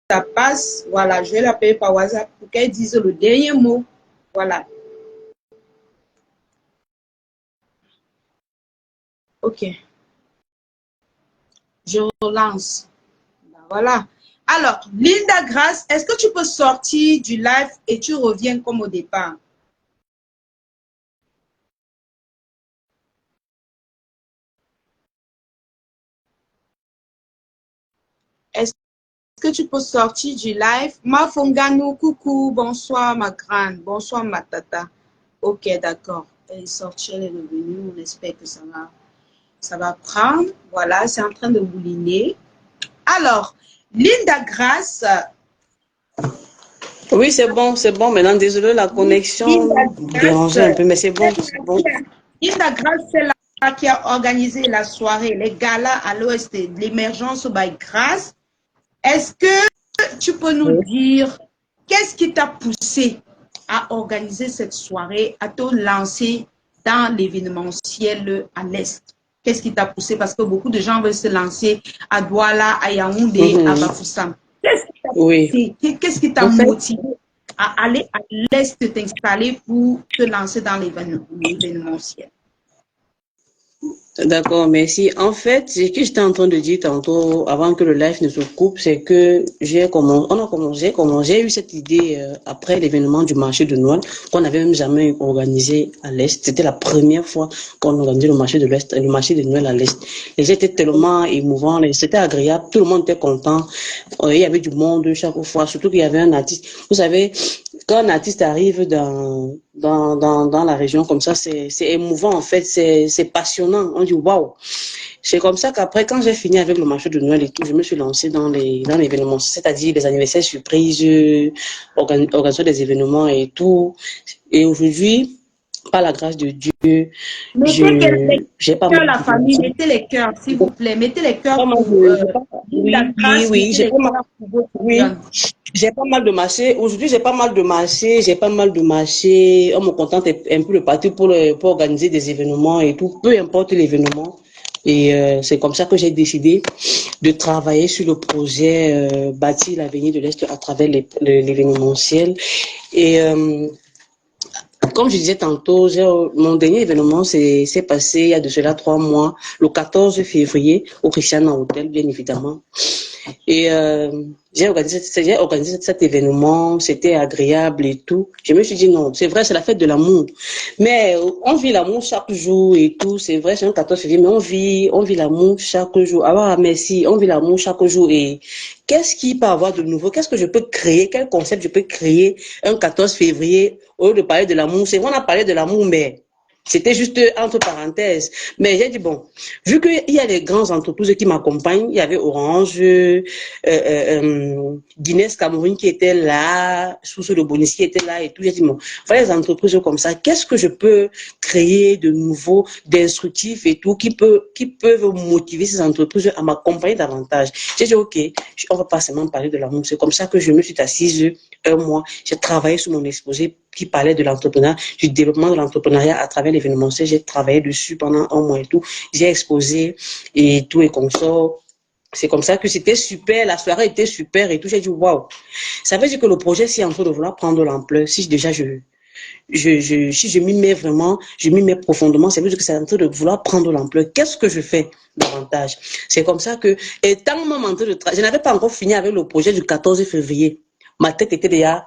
S1: ça passe. Voilà, je vais l'appeler par WhatsApp pour qu'elle dise le dernier mot. Voilà. Ok. Je relance. Ben, voilà. Alors, Linda Grace, est-ce que tu peux sortir du live et tu reviens comme au départ? Est-ce que tu peux sortir du live? Ma Fongano, coucou, bonsoir ma grande, bonsoir ma tata. Ok, d'accord. Elle est sortie, elle est revenue. On espère que ça va prendre. Voilà, c'est en train de bouliner. Alors, Linda Grace.
S2: Oui, c'est bon, c'est bon. Maintenant, désolé, la
S1: Linda
S2: connexion dérangeait un
S1: Grace.
S2: peu, mais c'est bon, c'est bon.
S1: Linda Grace, c'est là qui a organisé la soirée, les galas à l'ouest, l'émergence by Grace. Est-ce que tu peux nous dire qu'est-ce qui t'a poussé à organiser cette soirée, à te lancer dans l'événementiel à l'Est? Qu'est-ce qui t'a poussé? Parce que beaucoup de gens veulent se lancer à Douala, à Yaoundé, à Bafoussam. Qu'est-ce qui t'a
S2: Oui.
S1: poussé? Qu'est-ce qui t'a
S2: En fait,
S1: motivé à aller à l'Est t'installer pour te lancer dans l'événementiel?
S2: d'accord, merci. En fait, ce que j'étais en train de dire tantôt, avant que le live ne se coupe, c'est que j'ai eu cette idée après l'événement du marché de Noël, qu'on n'avait même jamais organisé à l'Est. C'était la première fois qu'on organisait le marché de l'Est, le marché de Noël à l'Est. Les gens étaient tellement émouvants, c'était agréable, tout le monde était content. Il y avait du monde chaque fois, surtout qu'il y avait un artiste. Vous savez, quand un artiste arrive dans la région comme ça, c'est émouvant en fait, c'est passionnant. On dit waouh. C'est comme ça qu'après, quand j'ai fini avec le marché de Noël et tout, je me suis lancée dans l'événement, c'est-à-dire les anniversaires surprises, organisation des événements et tout. Et aujourd'hui, par la grâce de Dieu,
S1: Mettez les
S2: j'ai pas mal
S1: cœurs, la famille,
S2: de
S1: mettez les cœurs, s'il vous plaît. Mettez les cœurs
S2: pas mal
S1: pour Linda
S2: oui, oui,
S1: Grace,
S2: oui,
S1: mettez les cœurs pour votre
S2: oui,
S1: jeune.
S2: j'ai pas mal de marchés. Aujourd'hui, j'ai pas mal de marchés. J'ai pas mal de marchés. On me contente un peu le parti pour organiser des événements et tout, peu importe l'événement. Et c'est comme ça que j'ai décidé de travailler sur le projet bâtir l'avenir de l'Est à travers l'événementiel. Et comme je disais tantôt, mon dernier événement s'est passé il y a de cela 3 mois, le 14 février, au Christiana Hotel, bien évidemment. Et j'ai organisé cet événement, c'était agréable et tout. Je me suis dit non, c'est vrai, c'est la fête de l'amour. Mais on vit l'amour chaque jour et tout. C'est vrai, c'est un 14 février, mais on vit l'amour chaque jour. Ah, merci, on vit l'amour chaque jour. Et qu'est-ce qui peut avoir de nouveau? Qu'est-ce que je peux créer? Quel concept je peux créer un 14 février au lieu de parler de l'amour? C'est vrai, on a parlé de l'amour, mais c'était juste entre parenthèses. Mais j'ai dit, bon, vu qu'il y a des grandes entreprises qui m'accompagnent, il y avait Orange, Guinness Cameroun qui était là, Sousse de Bonis qui était là et tout. J'ai dit, bon, voilà les entreprises comme ça, qu'est-ce que je peux créer de nouveau, d'instructif et tout, qui peuvent motiver ces entreprises à m'accompagner davantage. J'ai dit, ok, on va pas seulement parler de l'amour. C'est comme ça que je me suis assise un mois. J'ai travaillé sur mon exposé qui parlait de l'entrepreneuriat, du développement de l'entrepreneuriat à travers l'événementiel. J'ai travaillé dessus pendant un mois et tout. J'ai exposé et tout et consort. C'est comme ça que c'était super, la soirée était super et tout. J'ai dit, waouh. Ça veut dire que le projet, c'est en train de vouloir prendre l'ampleur. Si déjà si je m'y mets vraiment, je m'y mets profondément, ça veut dire que c'est en train de vouloir prendre l'ampleur. Qu'est-ce que je fais davantage? C'est comme ça que, étant même en train de travailler, je n'avais pas encore fini avec le projet du 14 février. Ma tête était déjà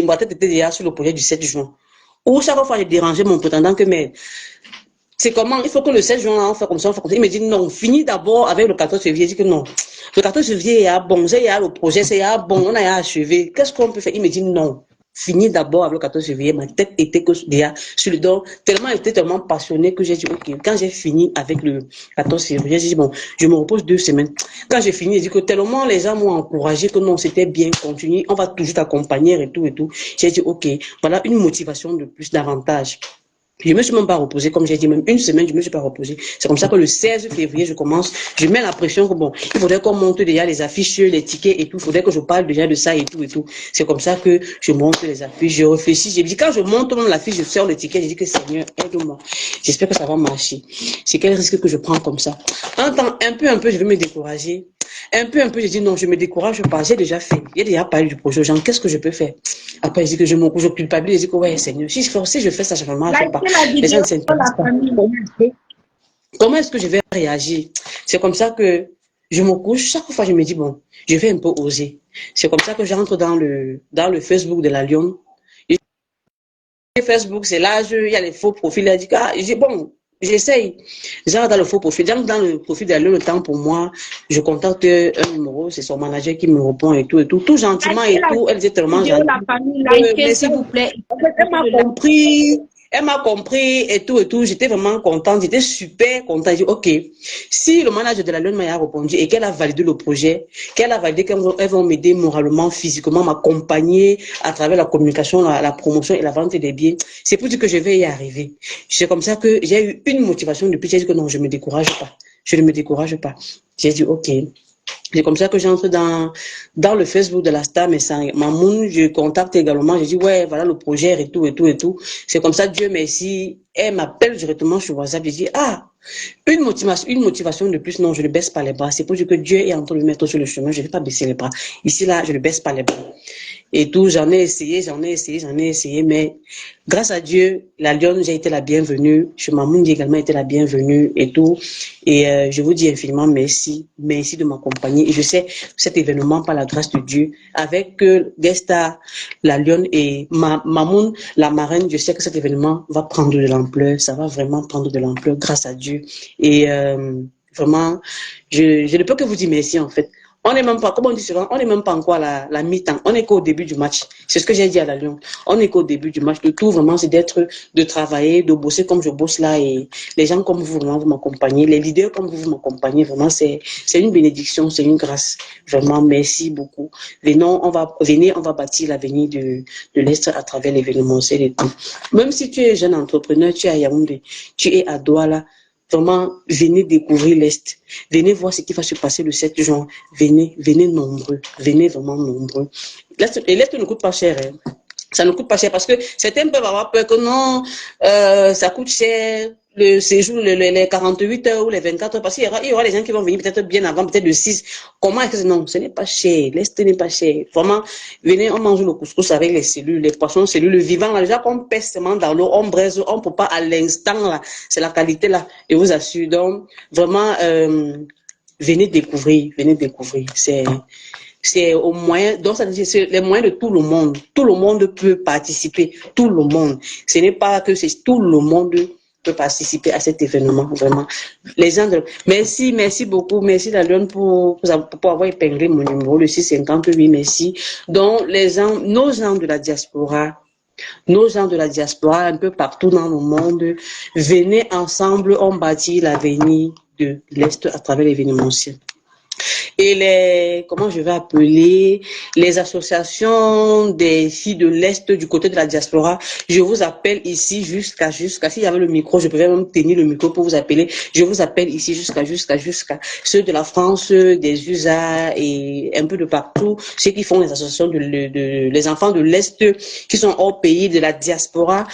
S2: ma tête était déjà sur le projet du 7 juin. Où chaque fois, j'ai dérangé mon prétendant que, mais c'est comment, il faut que le 7 juin, on fait comme ça, on fait comme ça. Il me dit non, finis d'abord avec le 14 février. Je dis que non. Le 14 février, il y a bon, il y a le projet, c'est bon, on a achevé. Qu'est-ce qu'on peut faire? Il me dit non. Finis d'abord avec le 14 février. Ma tête était que déjà sur le dos. Tellement, j'étais tellement passionnée que j'ai dit, ok, quand j'ai fini avec le 14 février, j'ai dit, bon, je me repose 2 semaines. Quand j'ai fini, j'ai dit que tellement les gens m'ont encouragé que non, c'était bien, continue, on va toujours t'accompagner et tout et tout. J'ai dit, ok, voilà une motivation de plus, davantage. Je me suis même pas reposé, comme j'ai dit, même une semaine, je me suis pas reposé. C'est comme ça que le 16 février, je commence, je mets la pression que bon, il faudrait qu'on monte déjà les affiches, les tickets et tout, il faudrait que je parle déjà de ça et tout et tout. C'est comme ça que je monte les affiches, je réfléchis, j'ai dit, quand je monte même l'affiche, je sors le ticket, j'ai dit que Seigneur, aide-moi. J'espère que ça va marcher. C'est quel risque que je prends comme ça? Un peu, je vais me décourager. Un peu, j'ai dit non, je me décourage pas, j'ai déjà fait. J'ai déjà parlé du projet aux gens, qu'est-ce que je peux faire? Après, j'ai dit que je culpabilise, j'ai dit que ouais, Seigneur, si je fais ça, je ne marche pas.
S1: Likez la
S2: Les gens
S1: vidéo
S2: ne
S1: pour la
S2: s'intéressent pas.
S1: famille.
S2: Comment est-ce que je vais réagir? C'est comme ça que je me couche. Chaque fois, je me dis, bon, je vais un peu oser. C'est comme ça que j'entre dans le Facebook de la Lyon. Et Facebook, c'est là, il y a les faux profils. Elle dit, ah, bon, j'essaye. J'entre dans le faux profil. J'entre dans le profil de la Lyon, le temps pour moi. Je contacte un numéro, c'est son manager qui me répond et tout, et tout. Tout gentiment
S1: Likez
S2: et tout. Elle était tellement
S1: vidéo,
S2: gentille.
S1: la famille, likez
S2: Mais
S1: s'il vous plaît.
S2: en fait, elle m'a compris. Elle m'a compris et tout et tout. J'étais vraiment contente. J'étais super contente. J'ai dit, OK, si le manager de la Lune m'a répondu et qu'elle a validé le projet, qu'elle a validé qu'elles vont m'aider moralement, physiquement, m'accompagner à travers la communication, la promotion et la vente des biens, c'est pour dire que je vais y arriver. C'est comme ça que j'ai eu une motivation depuis. J'ai dit que non, je ne me décourage pas. Je ne me décourage pas. J'ai dit, OK. C'est comme ça que j'entre dans le Facebook de la star, mais ça, Mamoun, je contacte également, je dis, ouais, voilà le projet et tout, et tout, et tout. C'est comme ça, Dieu merci, elle m'appelle directement sur WhatsApp, je dis, ah, une motivation de plus, non, je ne baisse pas les bras. C'est pour dire que Dieu est en train de me mettre sur le chemin, je ne vais pas baisser les bras. Ici, là, je ne baisse pas les bras. Et tout, j'en ai essayé, mais grâce à Dieu, la Lyon, j'ai été la bienvenue. Chez Mamoun, j'ai également été la bienvenue et tout. Et je vous dis infiniment merci. Merci de m'accompagner. Et je sais, cet événement, par la grâce de Dieu, avec Gesta, la Lyon et Mamoun, la marraine, je sais que cet événement va prendre de l'ampleur. Ça va vraiment prendre de l'ampleur grâce à Dieu. Et vraiment, je ne peux que vous dire merci en fait. On n'est même pas, comme on dit souvent, on n'est même pas encore à la mi-temps. On n'est qu'au début du match. C'est ce que j'ai dit à la Lyon. On n'est qu'au début du match. Le tout, vraiment, c'est de travailler, de bosser comme je bosse là. Et les gens comme vous, vraiment, vous m'accompagnez. Les leaders comme vous m'accompagnez. Vraiment, c'est une bénédiction, c'est une grâce. Vraiment, merci beaucoup. Venez, on va bâtir l'avenir de l'Est à travers l'événementiel et tout. Même si tu es jeune entrepreneur, tu es à Yaoundé, tu es à Douala, vraiment, venez découvrir l'Est. Venez voir ce qui va se passer le 7 juin. Venez nombreux. Venez vraiment nombreux. Et l'Est ne coûte pas cher. Hein. Ça ne coûte pas cher parce que certains peuvent avoir peur que non, ça coûte cher. Le séjour, les 48 heures ou les 24 heures, parce qu'il y aura des gens qui vont venir peut-être bien avant, peut-être le 6. Comment est-ce que non, ce n'est pas cher. L'Est n'est pas cher. Vraiment, venez, on mange le couscous avec les cellules, les poissons, cellules, le vivant. Là, déjà qu'on pèse seulement dans l'eau, on braise, on ne peut pas à l'instant, là. C'est la qualité, là. Je vous assure. Donc, vraiment, venez découvrir, venez découvrir. C'est au moyen, donc ça veut dire c'est les moyens de tout le monde. Tout le monde peut participer, tout le monde. Ce n'est pas que c'est tout le monde peut participer à cet événement, vraiment. Les gens merci beaucoup, merci la Lyon pour avoir épinglé mon numéro, le 658, merci. Donc, nos gens de la diaspora, un peu partout dans le monde, venez ensemble, on bâtit l'avenir de l'Est à travers l'événementiel. Et comment je vais appeler, les associations des filles de l'Est du côté de la diaspora, je vous appelle ici jusqu'à, s'il y avait le micro, je pouvais même tenir le micro pour vous appeler, je vous appelle ici jusqu'à ceux de la France, des USA et un peu de partout, ceux qui font les associations les enfants de l'Est qui sont hors pays, de la diaspora,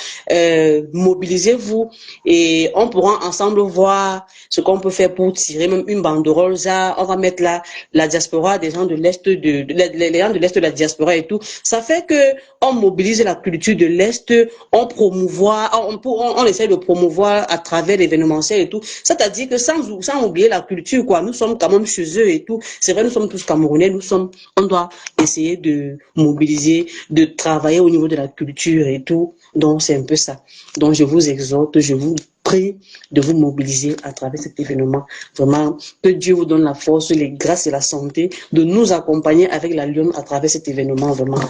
S2: mobilisez-vous et on pourra ensemble voir ce qu'on peut faire pour tirer même une banderole, ça, on va mettre là la diaspora des gens de l'Est, les gens de l'Est de la diaspora et tout. Ça fait que on mobilise la culture de l'Est, on essaie de promouvoir à travers l'événementiel et tout. C'est-à-dire que sans oublier la culture, quoi. Nous sommes quand même chez eux et tout. C'est vrai, nous sommes tous Camerounais, on doit essayer de mobiliser, de travailler au niveau de la culture et tout. Donc, c'est un peu ça. Donc, je vous exhorte, je vous prie de vous mobiliser à travers cet événement. Vraiment, que Dieu vous donne la force, les grâces et la santé de nous accompagner avec la Lyon à travers cet événement, vraiment,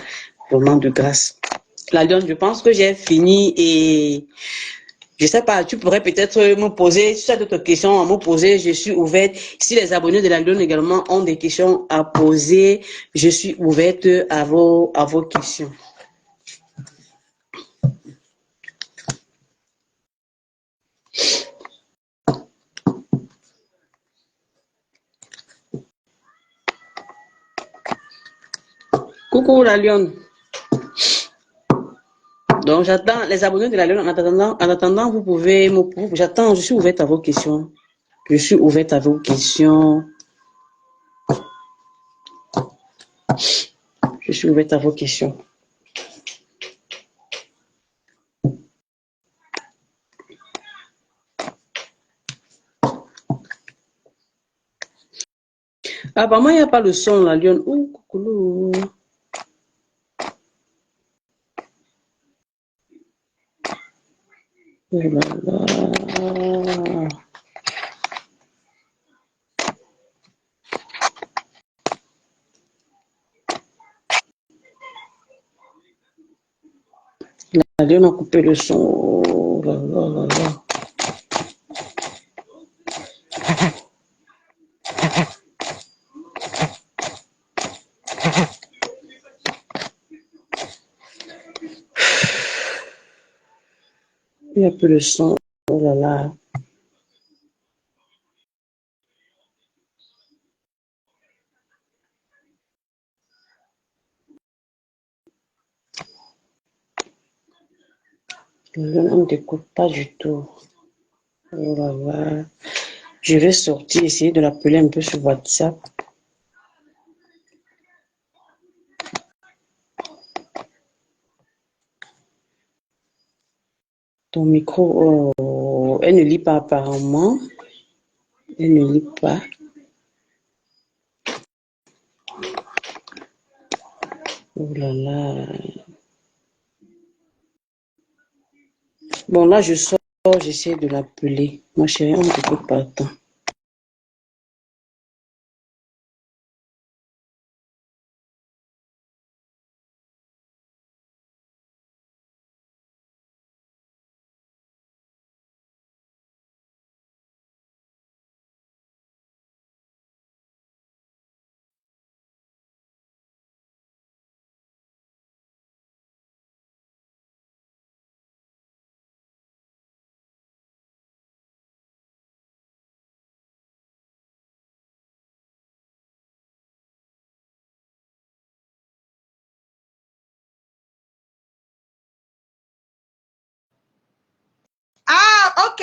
S2: vraiment de grâce. La Lyon, je pense que j'ai fini et je sais pas, tu pourrais peut-être me poser, si tu as d'autres questions à me poser, je suis ouverte. Si les abonnés de la Lyon également ont des questions à poser, je suis ouverte à vos questions. Coucou la Lyon. Donc j'attends les abonnés de la Lyon. En attendant, vous pouvez j'attends, je suis ouverte à vos questions. Je suis ouverte à vos questions. Je suis ouverte à vos questions. Ah, bah, moi, il n'y a pas le son, la lionne. Ouh, coucou. Oh là là. La lionne a coupé le son. Oh là là là là. Il n'y a plus le son. Oh là là. La lionne, on ne t'écoute pas du tout. Oh là là. Je vais sortir, essayer de l'appeler un peu sur WhatsApp. Ton micro, oh, elle ne lit pas apparemment. Elle ne lit pas. Oh là là. Bon, là, je sors, j'essaie de l'appeler. Ma chérie, on ne t'écoute pas tant.
S3: Ah, ok.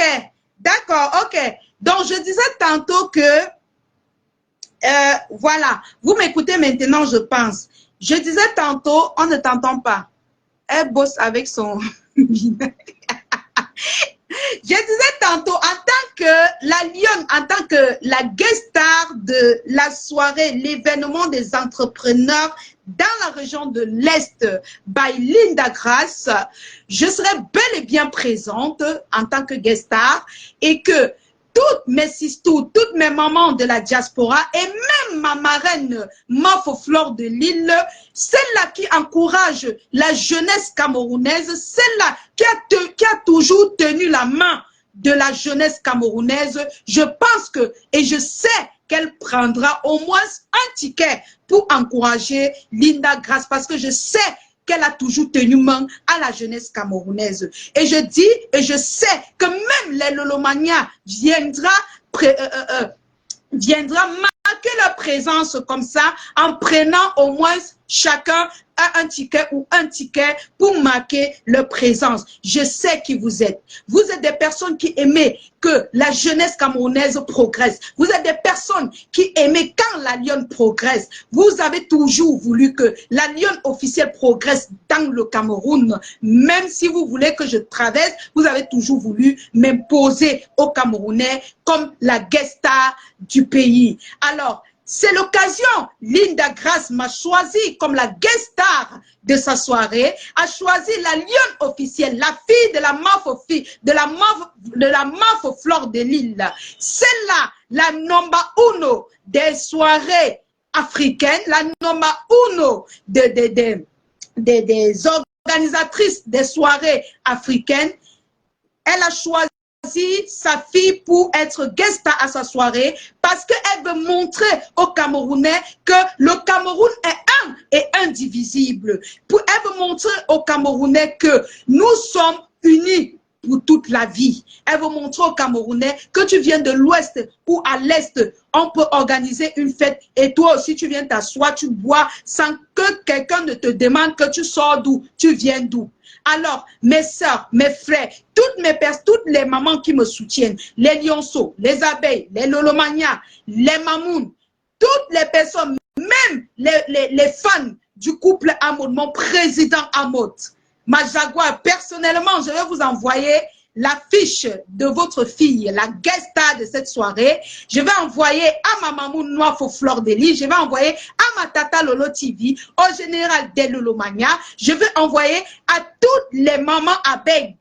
S3: D'accord, ok. Donc, je disais tantôt que, voilà, vous m'écoutez maintenant, je pense. Je disais tantôt, on ne t'entend pas. Elle bosse avec son... Je disais tantôt, en tant que la lionne, en tant que la guest star de la soirée, l'événement des entrepreneurs dans la région de l'Est, by Linda Grace, je serai bel et bien présente en tant que guest star et que toutes mes sisters, toutes mes mamans de la diaspora et même ma marraine Mafo Flore de Lille, celle-là qui encourage la jeunesse camerounaise, celle-là qui a toujours tenu la main de la jeunesse camerounaise, je pense que, et je sais qu'elle prendra au moins un ticket pour encourager Linda Grace parce que je sais qu'elle a toujours tenu main à la jeunesse camerounaise. Et je dis, et je sais que même les Lolomania viendra marquer leur présence comme ça en prenant au moins chacun un ticket ou un ticket pour marquer leur présence. Je sais qui vous êtes. Vous êtes des personnes qui aimez que la jeunesse camerounaise progresse. Vous êtes des personnes qui aimez quand la Lionne progresse. Vous avez toujours voulu que la Lionne officielle progresse dans le Cameroun. Même si vous voulez que je traverse, vous avez toujours voulu m'imposer aux Camerounais comme la guest star du pays. Alors, c'est l'occasion. Linda Grace m'a choisi comme la guest star de sa soirée, a choisi la lionne officielle, la fille de la MAF Flore de Lille. Celle-là, la number uno des soirées africaines, la number uno des organisatrices des soirées africaines. Elle a choisi sa fille pour être guest star à sa soirée parce qu'elle veut montrer aux Camerounais que le Cameroun est un et indivisible. Elle veut montrer aux Camerounais que nous sommes unis pour toute la vie. Elle veut montrer aux Camerounais que tu viens de l'ouest ou à l'est, on peut organiser une fête et toi aussi tu viens t'asseoir, tu bois sans que quelqu'un ne te demande que tu sors d'où, tu viens d'où. Alors, mes soeurs, mes frères, toutes les mamans qui me soutiennent, les lionceaux, les abeilles, les lolomania, les mamounes, toutes les personnes, même les fans du couple Amod, mon président Amod, ma Jaguar, personnellement, je vais vous envoyer l'affiche de votre fille, la guest star de cette soirée. Je vais envoyer à ma maman Noir au Fleur de Lys. Je vais envoyer à ma tata Lolo TV, au général Delolomania. Je vais envoyer à toutes les mamans avec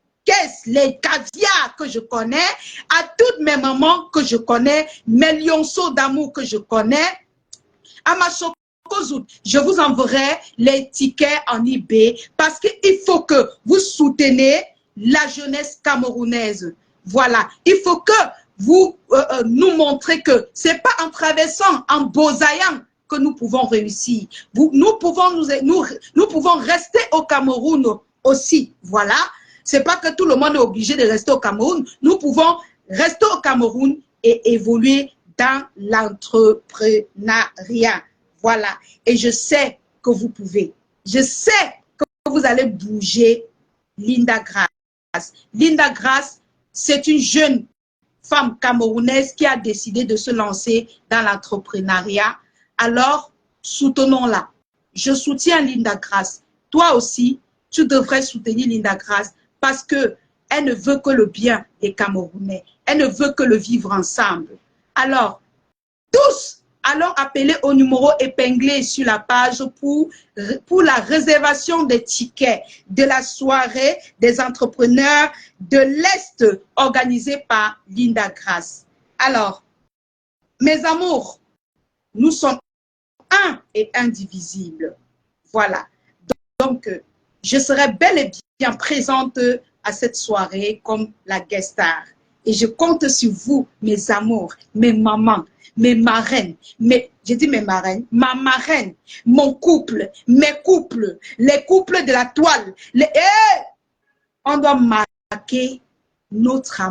S3: les caviars que je connais, à toutes mes mamans que je connais, mes lionceaux d'amour que je connais, à ma Chocozout. Je vous enverrai les tickets en eBay parce qu'il faut que vous soutenez la jeunesse camerounaise. Voilà, il faut que vous nous montrez que c'est pas en traversant, en bosaillant que nous pouvons réussir. Nous pouvons rester au Cameroun aussi. Voilà, c'est pas que tout le monde est obligé de rester au Cameroun. Nous pouvons rester au Cameroun et évoluer dans l'entrepreneuriat. Voilà, et je sais que vous pouvez. Je sais que vous allez bouger Linda Grace. Linda Grace, c'est une jeune femme camerounaise qui a décidé de se lancer dans l'entrepreneuriat. Alors, soutenons-la. Je soutiens Linda Grace. Toi aussi, tu devrais soutenir Linda Grace parce qu'elle ne veut que le bien des Camerounais. Elle ne veut que le vivre ensemble. Alors, tous allons appeler au numéro épinglé sur la page pour la réservation des tickets de la soirée des entrepreneurs de l'Est organisée par Linda Grace. Alors, mes amours, nous sommes un et indivisibles. Voilà. Donc, je serai bel et bien présente à cette soirée comme la guest star. Et je compte sur vous, mes amours, mes mamans, mes marraines, j'ai dit mes marraines, ma marraine, mon couple, mes couples, les couples de la toile. On doit marquer notre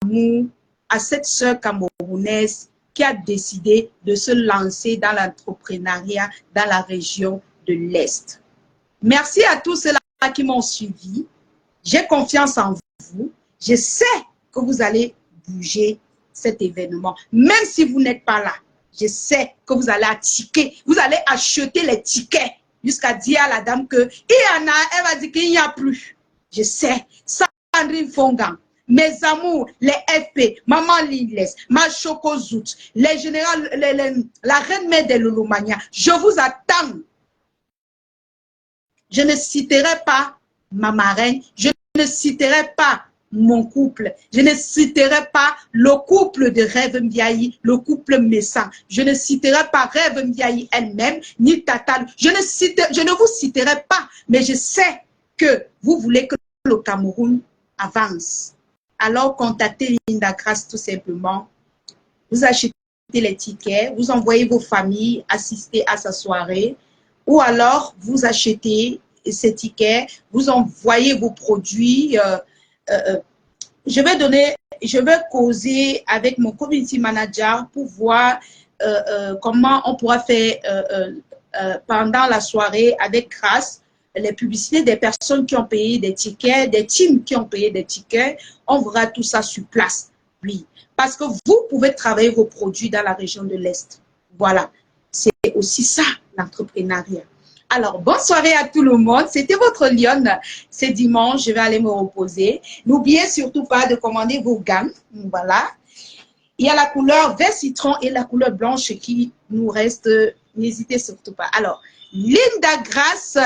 S3: amour à cette sœur camerounaise qui a décidé de se lancer dans l'entrepreneuriat dans la région de l'Est. Merci à tous ceux-là qui m'ont suivi. J'ai confiance en vous. Je sais que vous allez bouger cet événement. Même si vous n'êtes pas là, je sais que vous allez vous allez acheter les tickets jusqu'à dire à la dame que il y en a, elle va dire qu'il n'y a plus. Je sais. Sandrine Fongan, mes amours, les FP, Maman Lilles, ma Chocozout, les généraux, la reine mère de Lolomania, je vous attends. Je ne citerai pas ma marraine, je ne citerai pas mon couple, je ne citerai pas le couple de Rêve Mbiayi, le couple Messan, je ne citerai pas Rêve Mbiayi elle-même, ni Tata, je ne vous citerai pas, mais je sais que vous voulez que le Cameroun avance. Alors contactez Linda Grace tout simplement, vous achetez les tickets, vous envoyez vos familles assister à sa soirée, ou alors vous achetez ces tickets, vous envoyez vos produits. Je vais causer avec mon community manager pour voir comment on pourra faire pendant la soirée avec Grace, les publicités des personnes qui ont payé des tickets, des teams qui ont payé des tickets. On verra tout ça sur place. Oui, parce que vous pouvez travailler vos produits dans la région de l'Est. Voilà, c'est aussi ça l'entrepreneuriat. Alors, bonne soirée à tout le monde. C'était votre Lionne. C'est dimanche, je vais aller me reposer. N'oubliez surtout pas de commander vos gammes. Voilà. Il y a la couleur vert citron et la couleur blanche qui nous reste. N'hésitez surtout pas. Alors, Linda Grace,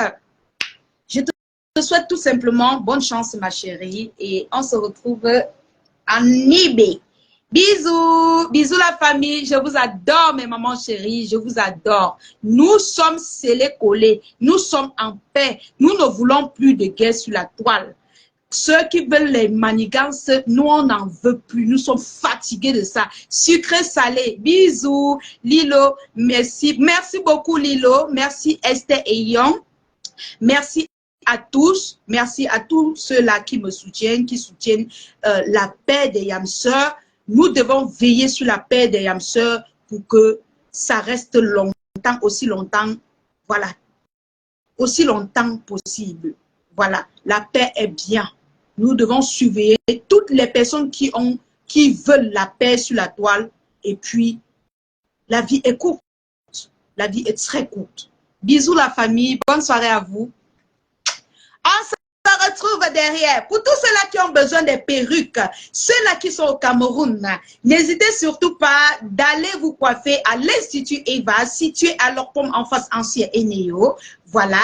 S3: je te souhaite tout simplement bonne chance, ma chérie. Et on se retrouve en eBay. Bisous, bisous la famille, je vous adore mes mamans chéries, je vous adore. Nous sommes scellés collés, nous sommes en paix, nous ne voulons plus de guerre sur la toile. Ceux qui veulent les manigances, nous on n'en veut plus, nous sommes fatigués de ça. Sucré salé, bisous Lilo, merci, merci beaucoup Lilo, merci Esther et Young, merci à tous, merci à tous ceux-là qui me soutiennent, qui soutiennent la paix des Yamseurs. Nous devons veiller sur la paix des Yamseurs pour que ça reste longtemps, aussi longtemps, voilà, aussi longtemps possible. Voilà, la paix est bien. Nous devons surveiller toutes les personnes qui veulent la paix sur la toile. Et puis, la vie est courte. La vie est très courte. Bisous la famille, bonne soirée à vous. On se retrouve derrière. Pour tous ceux-là qui ont besoin des perruques, ceux-là qui sont au Cameroun, n'hésitez surtout pas d'aller vous coiffer à l'Institut Eva, situé à Lorpom en face ancien et Néo. Voilà.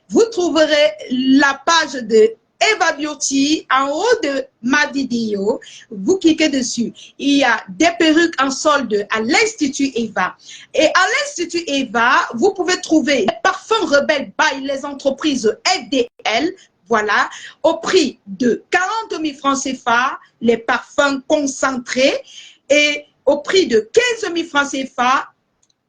S3: Vous trouverez la page de Eva Beauty en haut de ma vidéo. Vous cliquez dessus. Il y a des perruques en solde à l'Institut Eva. Et à l'Institut Eva, vous pouvez trouver les parfums rebelles by les entreprises FDL. Voilà, au prix de 40 000 francs CFA, les parfums concentrés. Et au prix de 15 000 francs CFA,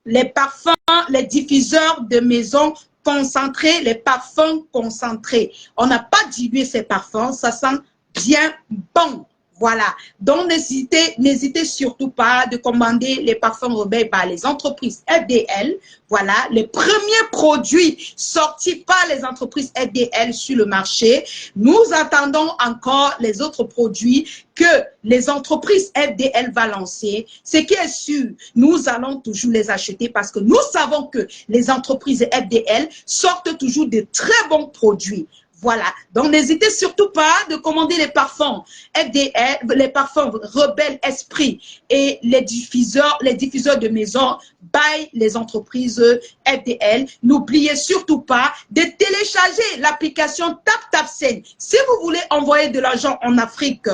S3: les parfums, les diffuseurs de maison concentrés, les parfums concentrés. On n'a pas dilué ces parfums, ça sent bien bon. Voilà. Donc, n'hésitez surtout pas de commander les parfums rebelles par les entreprises FDL. Voilà. Les premiers produits sortis par les entreprises FDL sur le marché. Nous attendons encore les autres produits que les entreprises FDL va lancer. Ce qui est sûr, nous allons toujours les acheter parce que nous savons que les entreprises FDL sortent toujours de très bons produits. Voilà, donc n'hésitez surtout pas de commander les parfums FDL, les parfums Rebelle Esprit et les diffuseurs de maison by les entreprises FDL. N'oubliez surtout pas de télécharger l'application TapTapSend. Si vous voulez envoyer de l'argent en Afrique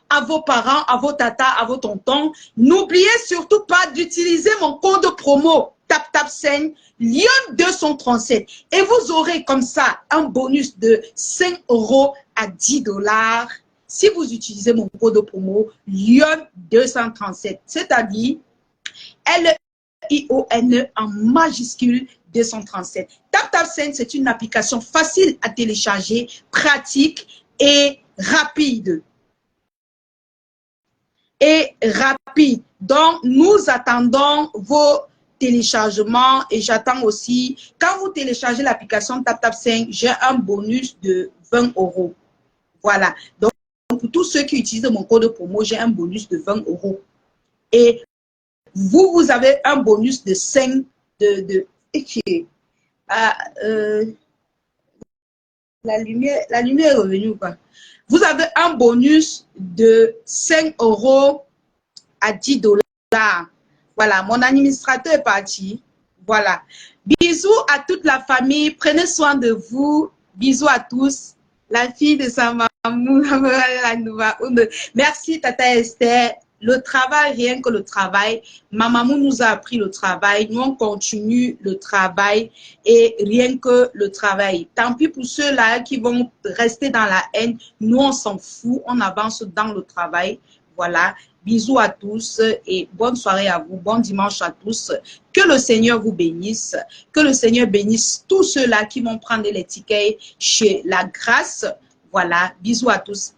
S3: à vos parents, à vos tatas, à vos tontons, n'oubliez surtout pas d'utiliser mon code promo TapTapSend Lyon 237 et vous aurez comme ça un bonus de 5 € à 10 $ si vous utilisez mon code promo Lyon 237, c'est-à-dire L-I-O-N en majuscule 237. TapTapSend, c'est une application facile à télécharger, pratique et rapide. Donc, nous attendons vos téléchargements et j'attends aussi, quand vous téléchargez l'application TapTapSend, j'ai un bonus de 20 €. Voilà. Donc, pour tous ceux qui utilisent mon code promo, j'ai un bonus de 20 €. Et vous avez un bonus de 5 la lumière est revenue ou pas? Vous avez un bonus de 5 € à 10 $. Voilà, mon administrateur est parti. Voilà. Bisous à toute la famille. Prenez soin de vous. Bisous à tous. La fille de sa maman. Merci, Tata Esther. Le travail, rien que le travail. Ma maman nous a appris le travail. Nous, on continue le travail et rien que le travail. Tant pis pour ceux-là qui vont rester dans la haine. Nous, on s'en fout. On avance dans le travail. Voilà. Bisous à tous et bonne soirée à vous. Bon dimanche à tous. Que le Seigneur vous bénisse. Que le Seigneur bénisse tous ceux-là qui vont prendre les tickets chez la grâce. Voilà. Bisous à tous.